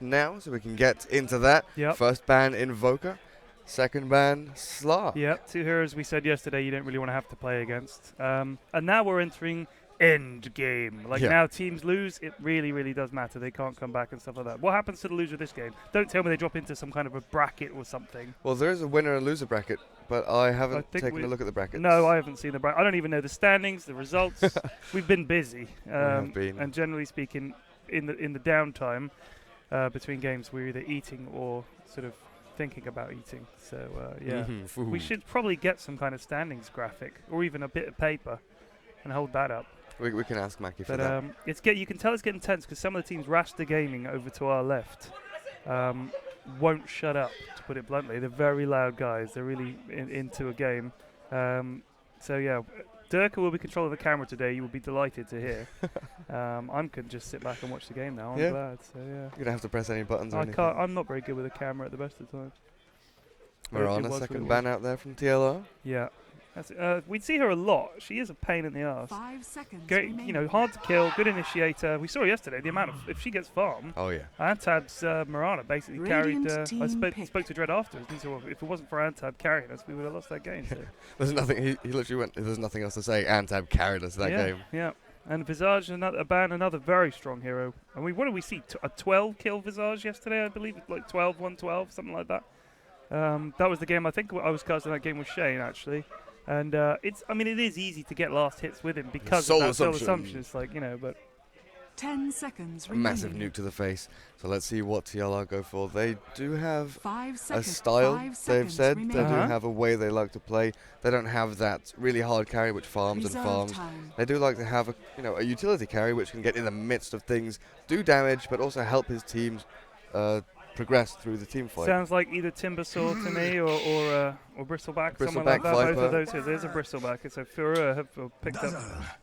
now, so we can get into that. Yep. First ban Invoker, second ban Slar. Yep, 2 heroes we said yesterday you don't really want to have to play against. And now we're entering end game. Like, now teams lose, it really, really does matter. They can't come back and stuff like that. What happens to the loser of this game? Don't tell me they drop into some kind of a bracket or something. Well, there is a winner and loser bracket, but I haven't taken a look at the brackets. No, I haven't seen the bracket. I don't even know the standings, the results. We've been busy. We have been. And generally speaking, in the downtime between games, we're either eating or sort of thinking about eating. So, we should probably get some kind of standings graphic or even a bit of paper and hold that up. We can ask Mackie for that. You can tell it's getting tense because some of the teams, Rasta Gaming over to our left, won't shut up, to put it bluntly. They're very loud guys. They're really into a game. Durka will be controlling the camera today. You will be delighted to hear. I can just sit back and watch the game now. I'm glad. So, yeah. You're going to have to press any buttons or anything. I'm not very good with a camera at the best of times. We're on a second ban out there from TLR. Yeah. We'd see her a lot. She is a pain in the arse. 5 seconds. Great, hard to kill, good initiator. We saw yesterday the amount of if she gets farmed. Oh yeah. Antab's Marana basically carried. I spoke to Dread afterwards. He said, well, if it wasn't for Antab carrying us, we would have lost that game. So. There's nothing. He literally went. There's nothing else to say. Antab carried us that game. Yeah. And Visage, another very strong hero. And what did we see? A 12 kill Visage yesterday, I believe, like 12, 112, something like that. That was the game. I think I was casting that game with Shane actually. And it is easy to get last hits with him because of that soul assumption. It's like, but 10 seconds remaining. Massive nuke to the face. So let's see what TLR go for. They do have 5 a style, they've said. They do have a way they like to play. They don't have that really hard carry which farms and farms. They do like to have a utility carry which can get in the midst of things, do damage, but also help his teams progress through the team fight. Sounds like either Timbersaw to me or Bristleback, someone like that. Viper. Both of those here. There's a Bristleback. So Fureur have picked up.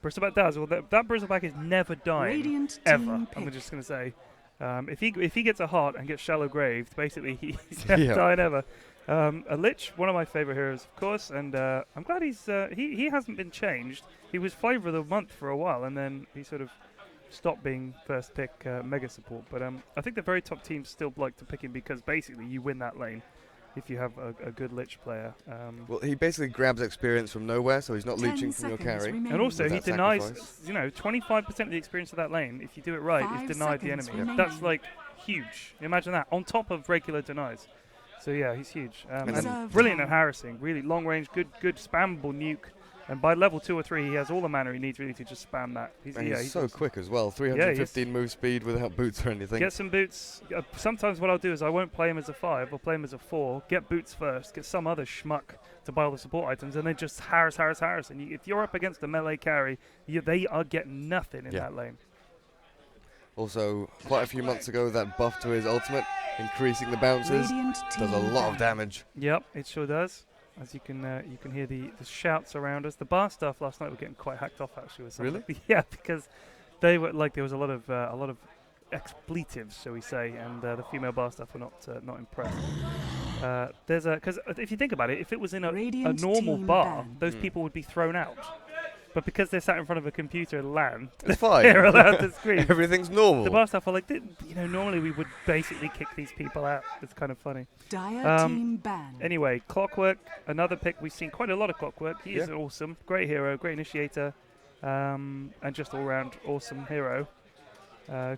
Bristleback does. Well, that Bristleback is never dying ever. I'm just going to say, if he gets a heart and gets shallow graved, basically he's never dying ever. A Lich, one of my favorite heroes, of course, and I'm glad he hasn't been changed. He was flavor of the month for a while, and then he sort of stop being first pick mega support, but I think the very top teams still like to pick him because basically you win that lane if you have a good Lich player. Well, he basically grabs experience from nowhere, so he's not leeching from your carry. And also he denies, 25% of the experience of that lane, if you do it right, is denied the enemy. That's like huge. Imagine that, on top of regular denies. So yeah, he's huge. And brilliant at harassing, really long range, good spammable nuke. And by level 2 or 3, he has all the mana he needs really to just spam that. He's so quick as well. 315 move speed without boots or anything. Get some boots. Sometimes what I'll do is I won't play him as a 5. I'll play him as a 4. Get boots first. Get some other schmuck to buy all the support items. And then just harass. And if you're up against a melee carry, they are getting nothing in that lane. Also, quite a few months ago, that buff to his ultimate, increasing the bounces, does a lot of damage. Yep, it sure does. As you can hear the shouts around us. The bar staff last night were getting quite hacked off actually. With really? Yeah, because they were there was a lot of expletives, shall we say, and the female bar staff were not impressed. Because if you think about it, if it was in a normal bar, those people would be thrown out. But because they're sat in front of a computer and LAN, it's fine. They're allowed to scream. Everything's normal. The bar staff are like, normally we would basically kick these people out. It's kind of funny. Team ban. Anyway, Clockwork, another pick. We've seen quite a lot of Clockwork. He is awesome. Great hero, great initiator, and just all-round awesome hero.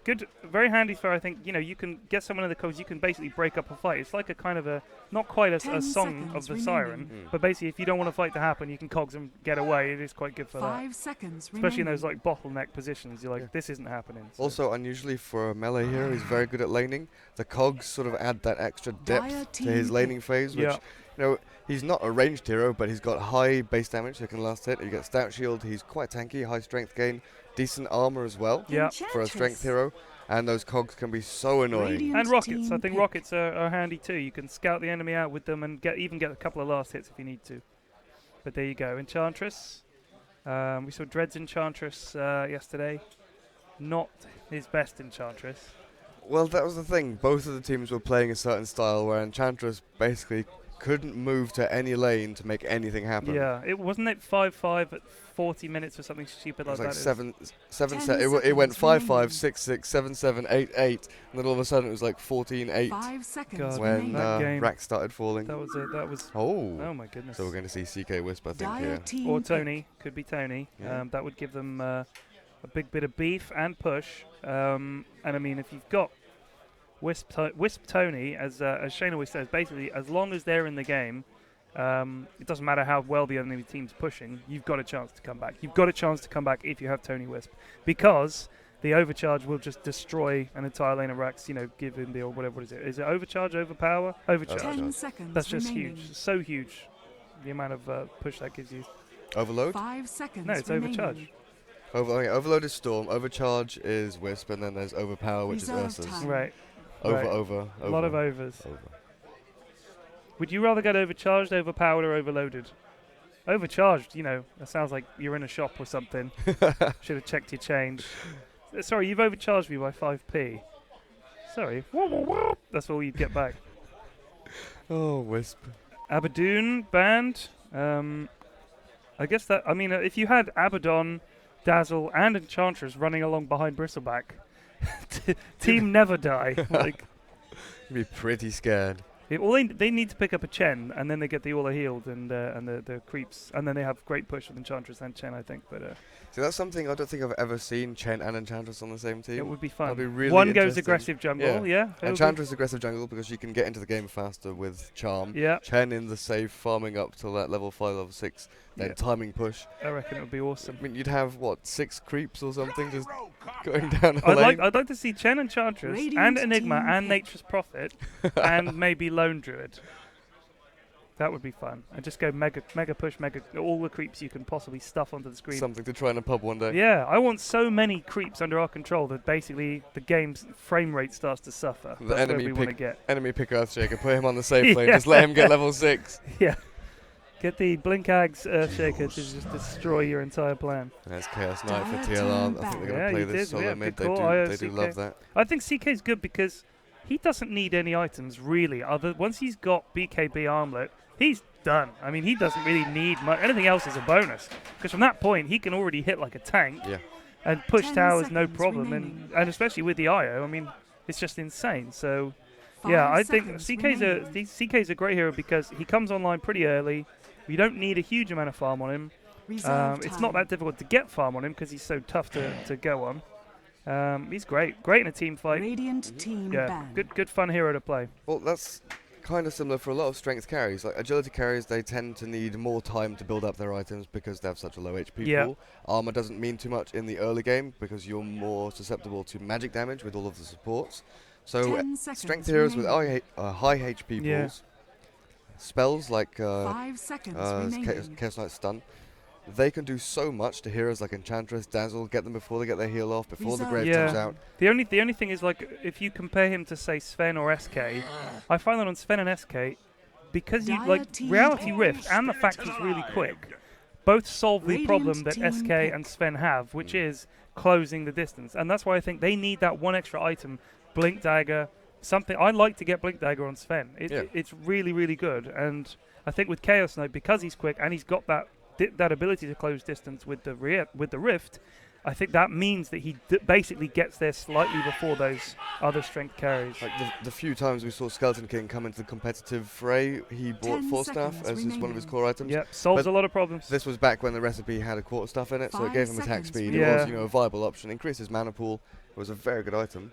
Good, very handy for, I think, you can get someone in the codes, you can basically break up a fight. It's like a kind of not quite a song of the siren, but basically if you don't want a fight to happen, you can cogs and get away. It is quite good for 5 seconds especially in those bottleneck positions. You're like, this isn't happening. So. Also, unusually for a melee hero, he's very good at laning. The cogs sort of add that extra depth to his laning phase, which, he's not a ranged hero, but he's got high base damage, so he can last hit. You get stout shield, he's quite tanky, high strength gain, decent armor as well for a strength hero, and those cogs can be so annoying. And rockets, I think rockets are handy too. You can scout the enemy out with them and even get a couple of last hits if you need to. But there you go, Enchantress. We saw Dread's Enchantress yesterday. Not his best Enchantress. Well, that was the thing. Both of the teams were playing a certain style where Enchantress basically couldn't move to any lane to make anything happen. Yeah, it wasn't it 5-5 at 40 minutes or something stupid It was like like that. seven 10 set. It went seconds 5-5, remaining. 6-6, 7-7, 8-8, and then all of a sudden it was like 14-8 5 seconds God, when remaining. that game- racks started falling. That was it. That was. Oh, Oh my goodness. so we're going to see CK Wisp, I think, Dire here. team Or pick. Tony, could be Tony. Yeah. That would give them a big bit of beef and push. And I mean, if you've got Wisp Tony, as Shane always says, basically, as long as they're in the game, it doesn't matter how well the enemy team's pushing, you've got a chance to come back. You've got a chance to come back if you have Tony Wisp, because the overcharge will just destroy an entire lane of racks. You know, give him the or whatever. What is it? Is it overcharge, overpower, overcharge? 10 seconds That's just remaining. huge. So huge. The amount of push that gives you. Overload? 5 seconds No, it's remaining. overcharge. Overload is Storm, Overcharge is Wisp, and then there's Overpower, which Reserve is Ursa's. time. Right. Over, Right. over, A lot of overs. over. Would you rather get overcharged, overpowered, or overloaded? Overcharged, you know, that sounds like you're in a shop or something. Should have checked your change. Sorry, you've overcharged me by 5p. Sorry. That's all you'd get back. Oh, Wisp. Abaddon banned. I guess that, I mean, if you had Abaddon, Dazzle, and Enchantress running along behind Bristleback, team never die. Like, You'd be pretty scared. they need to pick up a Chen, and then they get the Aula healed and the creeps, and then they have great push with Enchantress and Chen, I think. But See, that's something I don't think I've ever seen Chen and Enchantress on the same team. it would be fun. That'd be really One goes interesting. aggressive jungle, yeah. it'll be- Enchantress aggressive jungle because you can get into the game faster with Charm. Yeah, Chen in the safe, farming up till that level 5, level 6, then Yeah. timing push. I reckon it would be awesome. I mean, you'd have, what, 6 creeps or something just going down the lane? I'd like to see Chen Enchantress Radiant and Enigma team and pick. Nature's Prophet and maybe Lone Druid. That would be fun. And just go mega push, all the creeps you can possibly stuff onto the screen. Something to try in a pub one day. Yeah, I want so many creeps under our control that basically the game's frame rate starts to suffer. The That's where enemy we want to get. Enemy pick Earthshaker, put him on the safe lane, Yeah. just let him get level 6. Yeah. Get the Blinkags Earthshaker to just destroy your entire plan. There's Chaos Knight for Dire TLR. team I think back. they're going Yeah, to play you this did. solo Yeah, mid. good call. They do love that. I think CK's good because he doesn't need any items really. Once he's got BKB armlet, he's done. I mean, he doesn't really need much. Anything else is a bonus because from that point he can already hit like a tank Yeah. and push 10 towers no seconds problem. remaining. And especially with the IO, I mean, it's just insane. So 5 yeah, I think seconds CK's a great hero because he comes online pretty early. We don't need a huge amount of farm on him. Reserve It's not time. that difficult to get farm on him because he's so tough to go on. He's great in a team fight. Radiant team Yeah, ban. good fun hero to play. Well, that's kind of similar for a lot of strength carries. Like agility carries, they tend to need more time to build up their items because they have such a low HP Yeah. pool. Armor doesn't mean too much in the early game because you're more susceptible to magic damage with all of the supports. So 10 seconds strength heroes with remaining. high HP Yeah. pools, spells like 5 seconds remaining. Chaos Knight stun, they can do so much to heroes like Enchantress, Dazzle, get them before they get their heal off, before the Reserve grave Yeah. comes out. The only thing is, like, if you compare him to say Sven or SK, I find that on Sven and SK, because you Dire like team Reality pick. Rift and the fact he's really quick, both solve the Radiant problem that team SK pick. and Sven have, which is closing the distance, and that's why I think they need that one extra item, Blink Dagger. Something I like to get Blink Dagger on Sven. It's really good, and I think with Chaos Knight, because he's quick and he's got that ability to close distance with the Rift, I think that means that he basically gets there slightly before those other strength carries. Like the few times we saw Skeleton King come into the competitive fray, he bought 10 Force-Staff seconds as one of his remaining. core items. Yep, solves But a lot of problems. This was back when the recipe had a Quarterstaff in it, so it 5 gave him attack seconds speed. remaining. It was, Yeah. a viable option. Increased his mana pool. It was a very good item.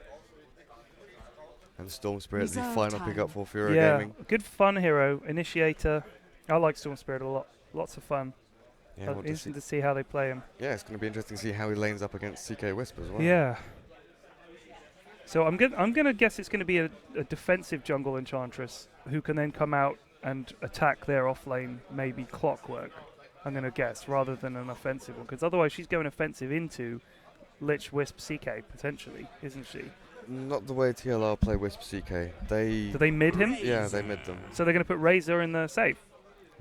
And Storm Spirit, the Reserve final time. pickup for Fureur Yeah, Gaming. good fun hero, initiator. I like Storm Spirit a lot. Lots of fun. Yeah, want to Interesting see- to see how they play him. yeah, it's going to be interesting to see how he lanes up against CK Wisp as well. Yeah. So I'm gonna guess it's gonna be a defensive jungle Enchantress who can then come out and attack their off lane, maybe Clockwork. I'm gonna guess rather than an offensive one, because otherwise she's going offensive into Lich Wisp CK potentially, isn't she? Not the way TLR play Wisp CK. Do they mid him? Yeah, they mid them, So they're gonna put Razor in the safe.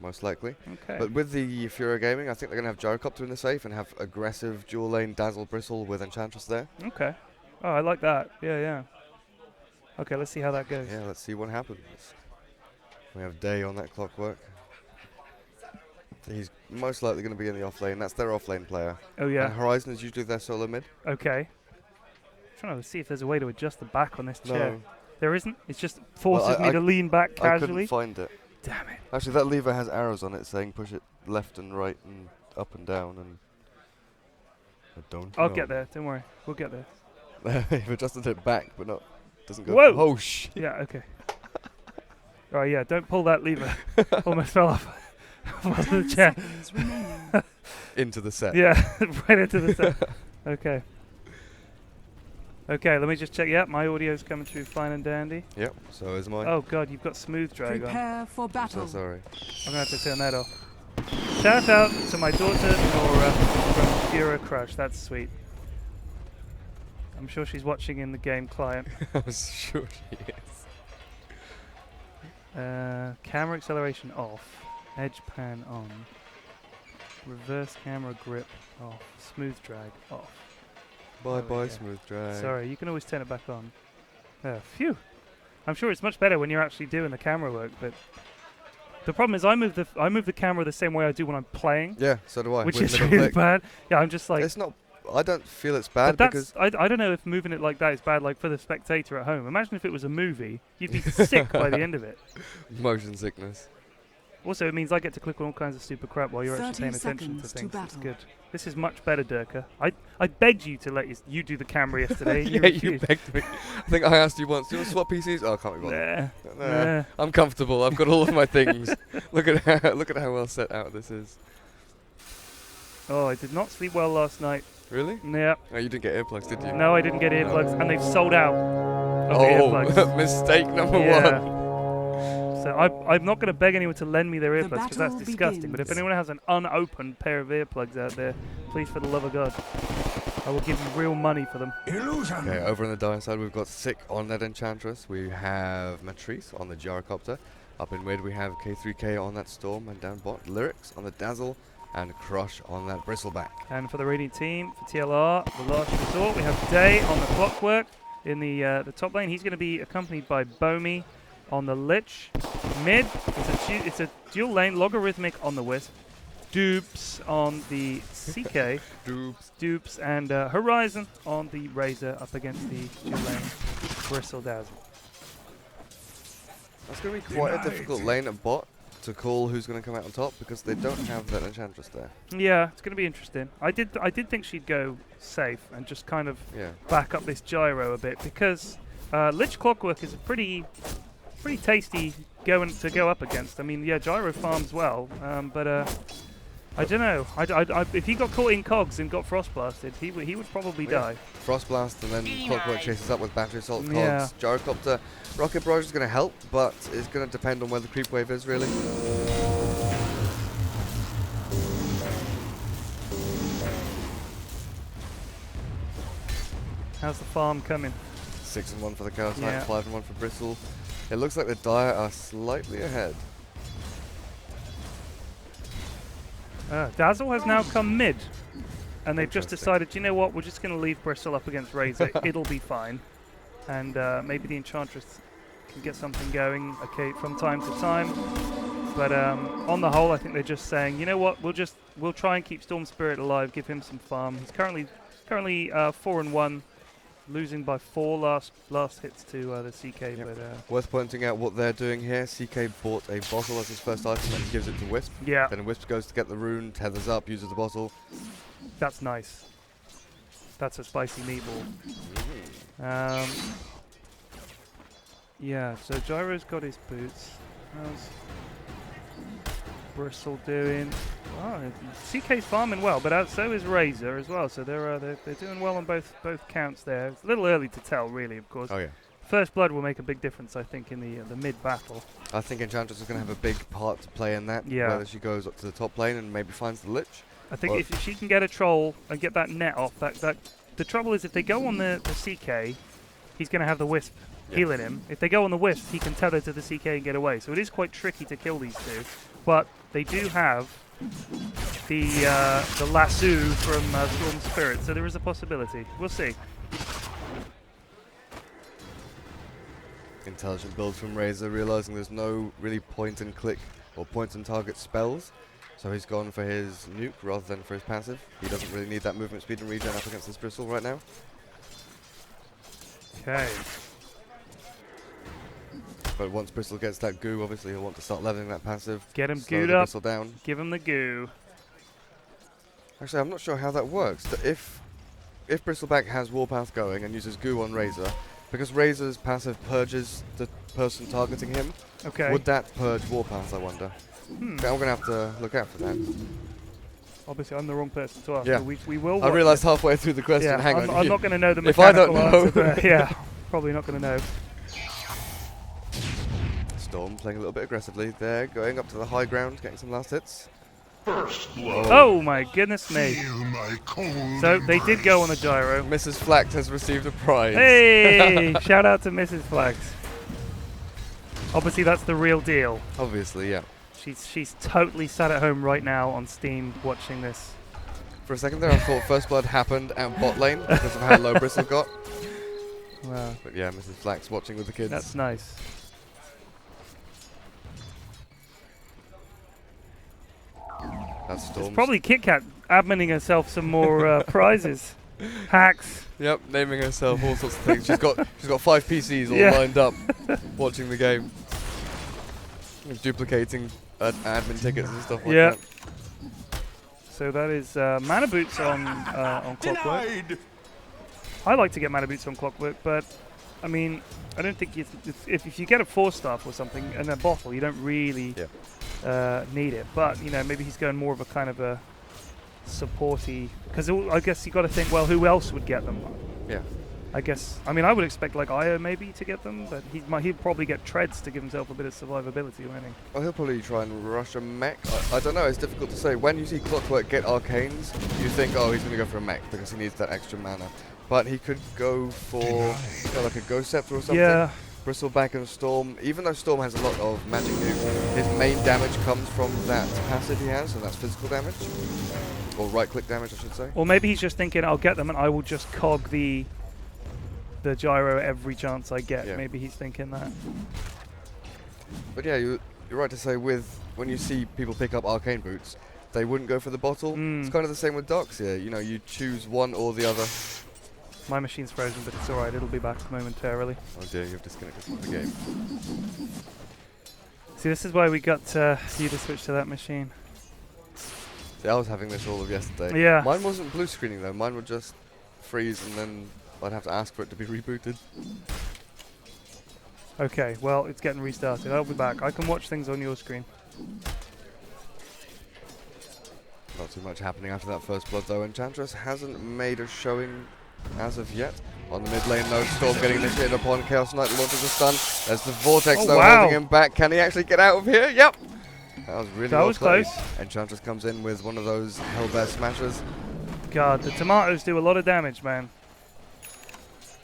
most likely. Okay. But with the Fureur Gaming, I think they're going to have Gyrocopter in the safe and have aggressive dual lane Dazzle Bristle with Enchantress there. Okay. Oh, I like that. Yeah. Okay, let's see how that goes. Yeah, let's see what happens. We have Day on that clockwork. He's most likely going to be in the off lane. That's their off lane player. Oh, yeah. And Horizon is usually their solo mid. Okay. Trying to see if there's a way to adjust the back on this chair. No. There isn't. It just forces me to lean back I casually. couldn't find it. Damn it. Actually, that lever has arrows on it saying push it left and right and up and down. And I don't I'll know. get there. Don't worry. We'll get there. You've adjusted it back, but not. Doesn't go. Whoa! Oh, shit. Yeah, okay. All right, yeah, don't pull that lever. Almost fell off the chair. Into the set. Yeah, right into the set. Okay. Okay, let me just check. Yeah, my audio's coming through fine and dandy. Yep, so is mine. Oh, God, you've got smooth drag on. Prepare for I'm battle. so sorry. I'm going to have to turn that off. Shout out to my daughter, Nora, from Fureur Crush. That's sweet. I'm sure she's watching in the game client. I'm sure she is. Camera acceleration off. Edge pan on. Reverse camera grip off. Smooth drag off. Bye There we bye, go. smooth drag. Sorry, you can always turn it back on. Phew. I'm sure it's much better when you're actually doing the camera work, but the problem is I move the camera the same way I do when I'm playing, Yeah, so do I. which with is middle really click. bad. Yeah, I'm just like. It's not. I don't feel it's bad But because that's I don't know if moving it like that is bad, like for the spectator at home. Imagine if it was a movie, you'd be sick by the end of it. motion sickness. Also, it means I get to click on all kinds of stupid crap while you're actually 30 paying attention to seconds to things. It's battle. good. This is much better, Durka. I begged you to let you do the camera yesterday. Yeah, you refused. begged me. I think I asked you once. Do you want to swap PCs? Oh, I can't be bothered. Nah. I'm comfortable. I've got all of my things. Look at how well set out this is. Oh, I did not sleep well last night. Really? Yeah. Oh, you didn't get earplugs, did you? No, I didn't get earplugs, and they've sold out of the earplugs. Mistake number Yeah. one. So I'm not going to beg anyone to lend me their The earplugs because that's battle disgusting. But if begins. anyone has an unopened pair of earplugs out there, please, for the love of God, I will give you real money for them. Okay, over on the Dire side, we've got Sick on that Enchantress. We have Matrice on the Gyrocopter. Up in mid, we have K3K on that Storm, and down bot, Lyrics on the Dazzle, and Crush on that Bristleback. And for the Radiant team, for TLR, the last resort, we have Day on the Clockwork in the top lane. He's going to be accompanied by Bomi on the Lich. Mid, it's a dual lane, Logarithmic on the Wisp. Dupes on the CK. Dupes and Horizon on the Razor up against the dual lane Bristle Dazzle. That's going to be quite a difficult lane at bot to call who's going to come out on top because they don't have that Enchantress there. Yeah, it's going to be interesting. I did think she'd go safe and just kind of Yeah. back up this gyro a bit because Lich Clockwork is a pretty tasty to go up against. I mean, yeah, gyro farms well, but I don't know. If he got caught in cogs and got frost blasted, he would probably die. Frost Blast and then Clockwork chases up with Battery Assault, Cogs. Yeah. Gyrocopter, Rocket Barrage is going to help, but it's going to depend on where the creep wave is, really. How's the farm coming? 6 and 1 for the Chaos Knight, Yeah. 5 and 1 for Bristle. It looks like the Dire are slightly ahead. Dazzle has now come mid, and they've just Interesting. decided, you know what, we're just going to leave Bristle up against Razor. It'll be fine. And maybe the Enchantress can get something going from time to time. But on the whole, I think they're just saying, you know what, we'll try and keep Storm Spirit alive, give him some farm. He's currently 4 and 1, losing by 4 last hits to the CK. Yep. But Worth pointing out what they're doing here. CK bought a bottle as his first item and gives it to Wisp. yeah, Then Wisp goes to get the rune, tethers up, uses the bottle. that's nice. That's a spicy meatball. Yeah, so Gyro's got his boots. How's Bristle doing? Oh, CK's farming well, but so is Razor as well. So they're doing well on both counts there. It's a little early to tell, really, of course. Oh yeah. First blood will make a big difference, I think, in the mid battle. I think Enchantress is going to have a big part to play in that. Yeah. Whether she goes up to the top lane and maybe finds the Lich. I think Well- if she can get a troll and get that net off, the trouble is if they go on the CK, he's going to have the Wisp healing him. If they go on the Wisp, he can tether to the CK and get away. So it is quite tricky to kill these two. But they do have the lasso from Storm Spirit, so there is a possibility. We'll see. Intelligent build from Razor, realizing there's no really point and click or point and target spells. So he's gone for his nuke rather than for his passive. He doesn't really need that movement speed and regen up against this Bristle right now. Okay. But once Bristle gets that goo, obviously he'll want to start leveling that passive. Get him slow gooed the up. Bristle down. Give him the goo. Actually, I'm not sure how that works. If Bristleback has Warpath going and uses goo on Razor, because Razor's passive purges the person targeting him, Okay. would that purge Warpath, I wonder? I'm going to have to look out for that. Obviously, I'm the wrong person to ask. Yeah. But we will. I watch realised it. halfway through the question, Yeah, hang on. I'm not going to know the If I mechanical don't know. answer to that. Yeah, probably not going to know. Storm playing a little bit aggressively there, going up to the high ground, getting some last hits. Oh my goodness me. So they did go on the gyro. Mrs. Flax has received a prize. Hey! Shout out to Mrs. Flax. Obviously, that's the real deal. Obviously, yeah. She's totally sat at home right now on Steam watching this. For a second there, I thought First Blood happened at bot lane because of how low Bristle got. Wow. But yeah, Mrs. Flax watching with the kids. That's nice. That's Storm. It's probably Kit Kat adminning herself some more prizes. Hacks. Yep, naming herself all sorts of things. She's got 5 PCs all Yeah. lined up, watching the game, duplicating admin tickets and stuff like Yeah. that. So that is mana boots on Clockwork. I like to get mana boots on Clockwork, but I mean, I don't think if you get a 4-star or something and a bottle, you don't really need it. But you know, maybe he's going more of a kind of a supporty, because I guess you got to think, well, who else would get them? Yeah. I guess. I mean, I would expect like Io maybe to get them, but he'd probably get treads to give himself a bit of survivability, won't he? Well, he'll probably try and rush a mech. I don't know, it's difficult to say. When you see Clockwork get arcanes, you think, oh, he's going to go for a mech because he needs that extra mana. But he could go for like a Ghost Scepter or something. Yeah. Bristleback and Storm, even though Storm has a lot of magic nuke, his main damage comes from that passive he has, and that's physical damage. Or right-click damage, I should say. Or maybe he's just thinking, I'll get them and I will just cog the gyro every chance I get. Yeah. Maybe he's thinking that. But yeah, you're right to say when you see people pick up arcane boots, they wouldn't go for the bottle. It's kind of the same with Docs here. You know, you choose one or the other. My machine's frozen, but it's alright. It'll be back momentarily. Oh dear, you've disconnected from the game. See, this is why we got you to switch to that machine. See, I was having this all of yesterday. Yeah. Mine wasn't blue screening though. Mine would just freeze and then I'd have to ask for it to be rebooted. Okay, well, it's getting restarted. I'll be back. I can watch things on your screen. Not too much happening after that first blood though. Enchantress hasn't made a showing as of yet. On the mid lane though, Storm getting initiated upon. Chaos Knight launches a stun. There's the Vortex though holding him back. Can he actually get out of here? Yep! That was really well played. Close. Enchantress comes in with one of those Hellbear smashers. God, the tomatoes do a lot of damage, man.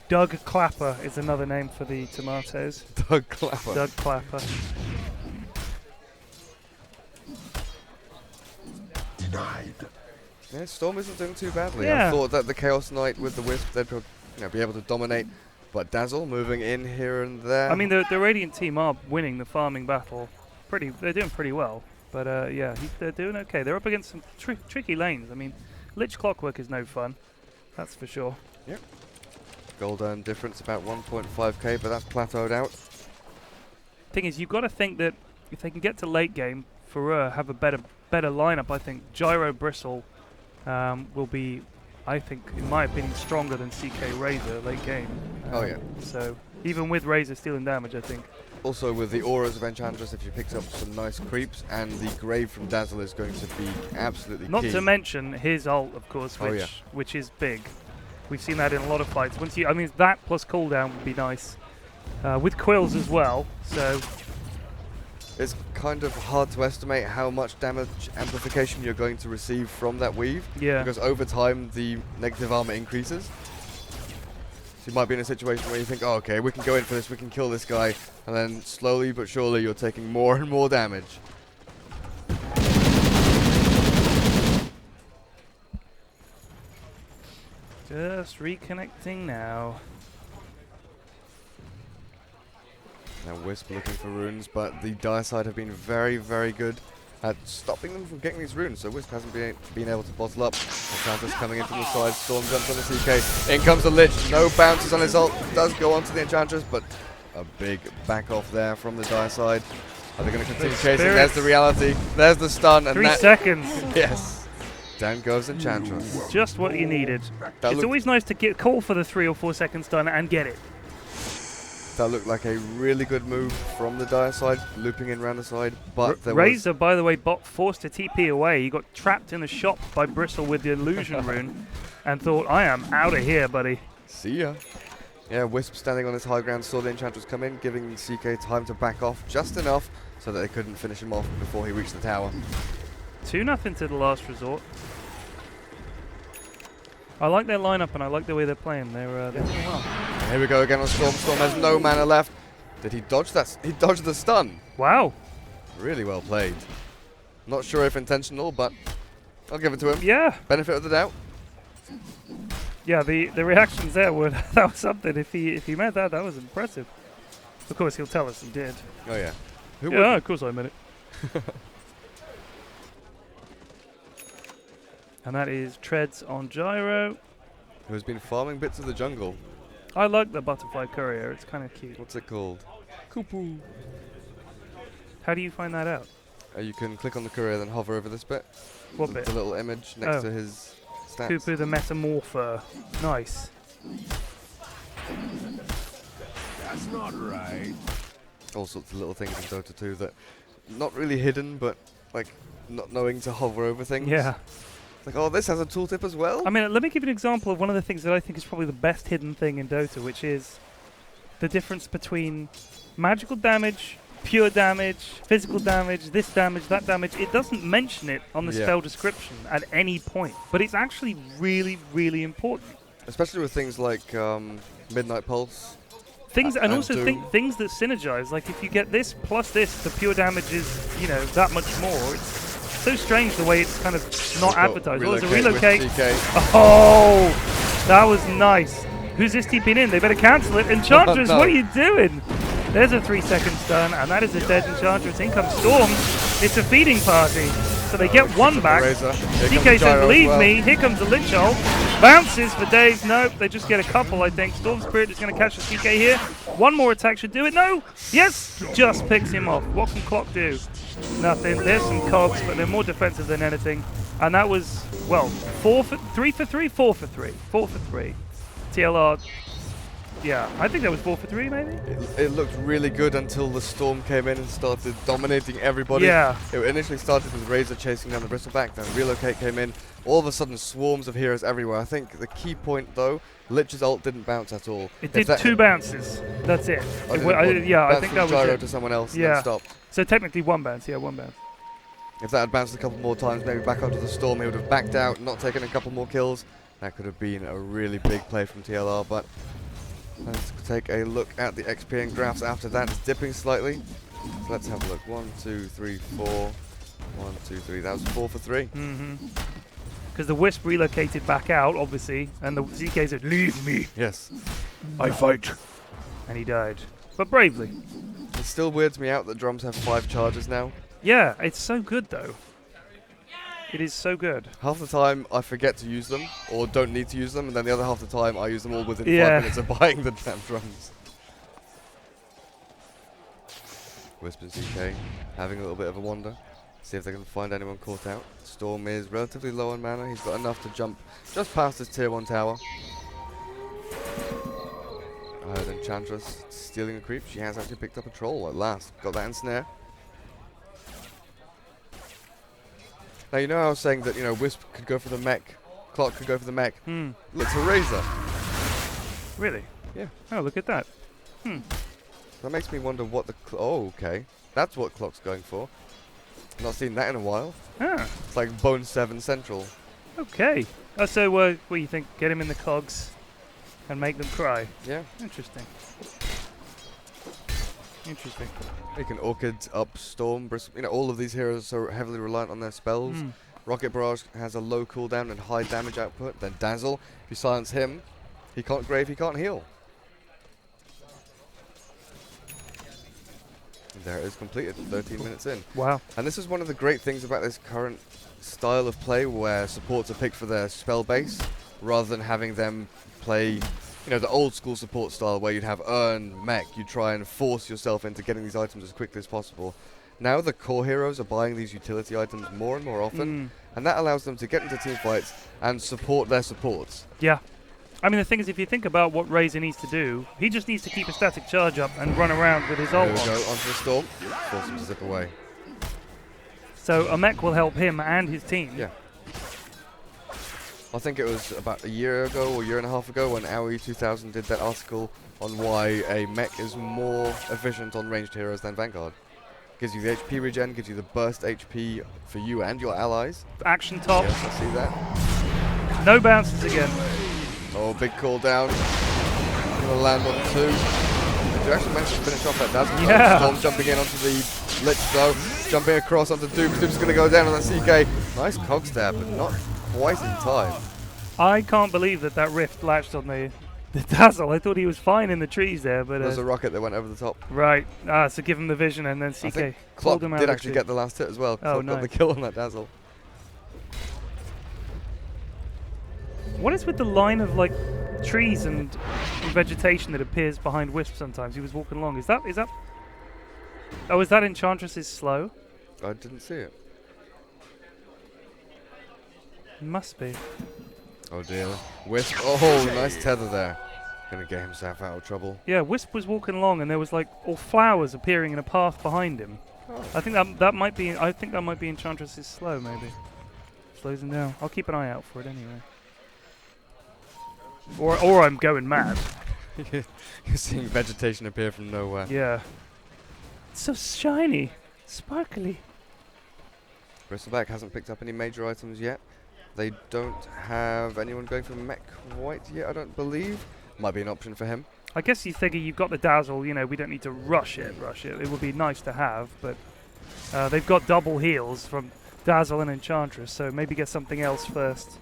Doug Clapper is another name for the tomatoes. Doug Clapper. Doug Clapper. Denied. Yeah, Storm isn't doing too badly. Yeah. I thought that the Chaos Knight with the Wisp, they'd be able to dominate. But Dazzle moving in here and there. I mean, the Radiant team are winning the farming battle. They're doing pretty well. But yeah, they're doing okay. They're up against some tricky lanes. I mean, Lich Clockwork is no fun. That's for sure. Yep. Gold earn difference about 1.5k, but that's plateaued out. Thing is, you've got to think that if they can get to late game, Fureur have a better lineup. I think Gyro Bristle will be, I think, in my opinion, stronger than CK Razor late game. Oh yeah. So even with Razor stealing damage, I think. Also with the auras of Enchantress, if you picked up some nice creeps, and the Grave from Dazzle is going to be absolutely Not key. to mention his ult, of course, which is big. We've seen that in a lot of fights. I mean, that plus cooldown would be nice. With Quills as well, so... It's kind of hard to estimate how much damage amplification you're going to receive from that weave. Yeah. Because over time, the negative armor increases. So you might be in a situation where you think, oh, okay, we can go in for this, we can kill this guy. And then slowly but surely, you're taking more and more damage. Just reconnecting now. Now Wisp looking for runes, but the dire side have been very, very good at stopping them from getting these runes, so Wisp hasn't been able to bottle up. Enchantress coming in from the side, Storm jumps on the CK, in comes the Lich, no bounces on his ult, does go onto the Enchantress, but a big back off there from the dire side. Are they going to continue chasing? There's the reality, there's the stun, and 3 seconds. Yes, down goes Enchantress. Just what you needed. It's always nice to call for the 3 or 4 second stun and get it. That looked like a really good move from the dire side, looping in around the side, but there Razor, by the way, forced to TP away. He got trapped in the shop by Bristle with the illusion rune and thought, I am out of here, buddy. See ya. Yeah, Wisp standing on his high ground, saw the Enchantress come in, giving CK time to back off just enough so that they couldn't finish him off before he reached the tower. 2-0 to the last resort. I like their lineup and I like the way they're playing. They're doing well. And here we go again on Storm. Storm has no mana left. Did he dodge that? He dodged the stun. Wow. Really well played. Not sure if intentional, but I'll give it to him. Yeah. Benefit of the doubt. Yeah, the reactions there were that was something. If he meant that was impressive. Of course, he'll tell us he did. Oh yeah. Who Yeah, of course I meant it. And that is Treads on Gyro. Who's been farming bits of the jungle. I like the butterfly courier. It's kind of cute. What's it called? Kupu. How do you find that out? You can click on the courier, then hover over this bit. What bit? The little image next to his stats. Kupu the Metamorpher. Nice. That's not right. All sorts of little things in Dota 2 that not really hidden, but like not knowing to hover over things. Yeah. Like, oh, this has a tooltip as well? I mean, let me give you an example of one of the things that I think is probably the best hidden thing in Dota, which is the difference between magical damage, pure damage, physical damage, this damage, that damage. It doesn't mention it on the spell description at any point, but it's actually really, really important. Especially with things like Midnight Pulse. Things and also things that synergize. Like if you get this plus this, the pure damage is, that much more. It's so strange the way it's kind of not advertised. Oh, there's a relocate. Oh, that was nice. Who's this TPing in? They better cancel it. Enchantress, what are you doing? There's a 3-second stun, and that is a dead Enchantress. In comes Storm. It's a feeding party. So they get one back. DK says, leave me. Here comes the Lich ult. Bounces for Dave. Nope, they just get a couple, I think. Storm Spirit is going to catch the CK here. One more attack should do it. No. Yes. Just picks him off. What can Clock do? Nothing. There's some cogs, but they're more defensive than anything. And that was, well, 3 for 3? 4 for 3. 4 for 3. TLR. Yeah, I think that was 4 for 3, maybe? It looked really good until the Storm came in and started dominating everybody. Yeah. It initially started with Razor chasing down the Bristleback, then Relocate came in. All of a sudden, swarms of heroes everywhere. I think the key point, though, Lich's ult didn't bounce at all. It did 2 bounces. That's it. I think that was Gyro it. to someone else and Yeah. then stopped. So technically 1 bounce. Yeah, 1 bounce. If that had bounced a couple more times, maybe back onto the Storm, he would have backed out, not taken a couple more kills. That could have been a really big play from TLR, but let's take a look at the XP and graphs after that. It's dipping slightly. So let's have a look. 1, 2, 3, 4. 1, 2, 3. That was 4 for 3. Because the Wisp relocated back out, obviously, and the ZK said, leave me. Yes. I fight. And he died. But bravely. It still weirds me out that drums have 5 charges now. Yeah, it's so good, though. It is so good. Half the time I forget to use them, or don't need to use them, and then the other half the time I use them all within 5 minutes of buying the damn drums. Wisp and CK having a little bit of a wander. See if they can find anyone caught out. Storm is relatively low on mana. He's got enough to jump just past his tier 1 tower. I heard Enchantress stealing a creep. She has actually picked up a troll at last. Got that in snare. Now, you know how I was saying that, Wisp could go for the mech, Clock could go for the mech. Look for Razor. Really? Yeah. Oh, look at that. That makes me wonder what the... oh, okay. That's what Clock's going for. Not seen that in a while. Ah. It's like Bone 7 Central. Okay. So, what do you think? Get him in the cogs and make them cry? Yeah. Interesting. Interesting. You can Orchid up Storm, all of these heroes are heavily reliant on their spells. Rocket Barrage has a low cooldown and high damage output. Then Dazzle, if you silence him, he can't grave, he can't heal. There it is, completed 13 minutes in. Wow. And this is one of the great things about this current style of play where supports are picked for their spell base rather than having them play, you know, the old school support style where you'd have earn, mech, you try and force yourself into getting these items as quickly as possible. Now the core heroes are buying these utility items more and more often, and that allows them to get into team fights and support their supports. Yeah. I mean, the thing is, if you think about what Razor needs to do, he just needs to keep a static charge up and run around with his ult Here we on. go, onto the storm, force him to zip away. So a mech will help him and his team. Yeah. I think it was about a year ago or a year and a half ago when AOE 2000 did that article on why a mech is more efficient on ranged heroes than Vanguard. Gives you the HP regen, gives you the burst HP for you and your allies. Action top. Yes, I see that. No bounces again. Oh, big call down. Gonna land on 2. They actually managed to finish off that Dazzle. Yeah. Storm jumping in onto the Lich though. Jumping across onto Dooms. Dooms is gonna go down on that CK. Nice cog stab, but not quite in time. I can't believe that that rift latched on the Dazzle. I thought he was fine in the trees there, but There's a rocket that went over the top. right. So give him the vision and then I CK think pulled Klopp him out. did of actually the get the last hit as well. Oh, Klopp got the nice. kill on that Dazzle. What is with the line of like trees and vegetation that appears behind Wisp sometimes? He was walking along. Is that? Oh, is that Enchantress's slow? I didn't see it. Must be. Oh dear. Wisp. Oh, nice tether there. Gonna get himself out of trouble. Yeah, Wisp was walking along and there was like all flowers appearing in a path behind him. Oh. I think that might be. I think that might be Enchantress's slow, maybe. Slows him down. I'll keep an eye out for it anyway. Or I'm going mad. You're seeing vegetation appear from nowhere. Yeah. It's so shiny, sparkly. Bristleback hasn't picked up any major items yet. They don't have anyone going for mech white yet, I don't believe. Might be an option for him. I guess you figure you've got the Dazzle, you know, we don't need to rush it. It would be nice to have, but they've got double heals from Dazzle and Enchantress, so maybe get something else first,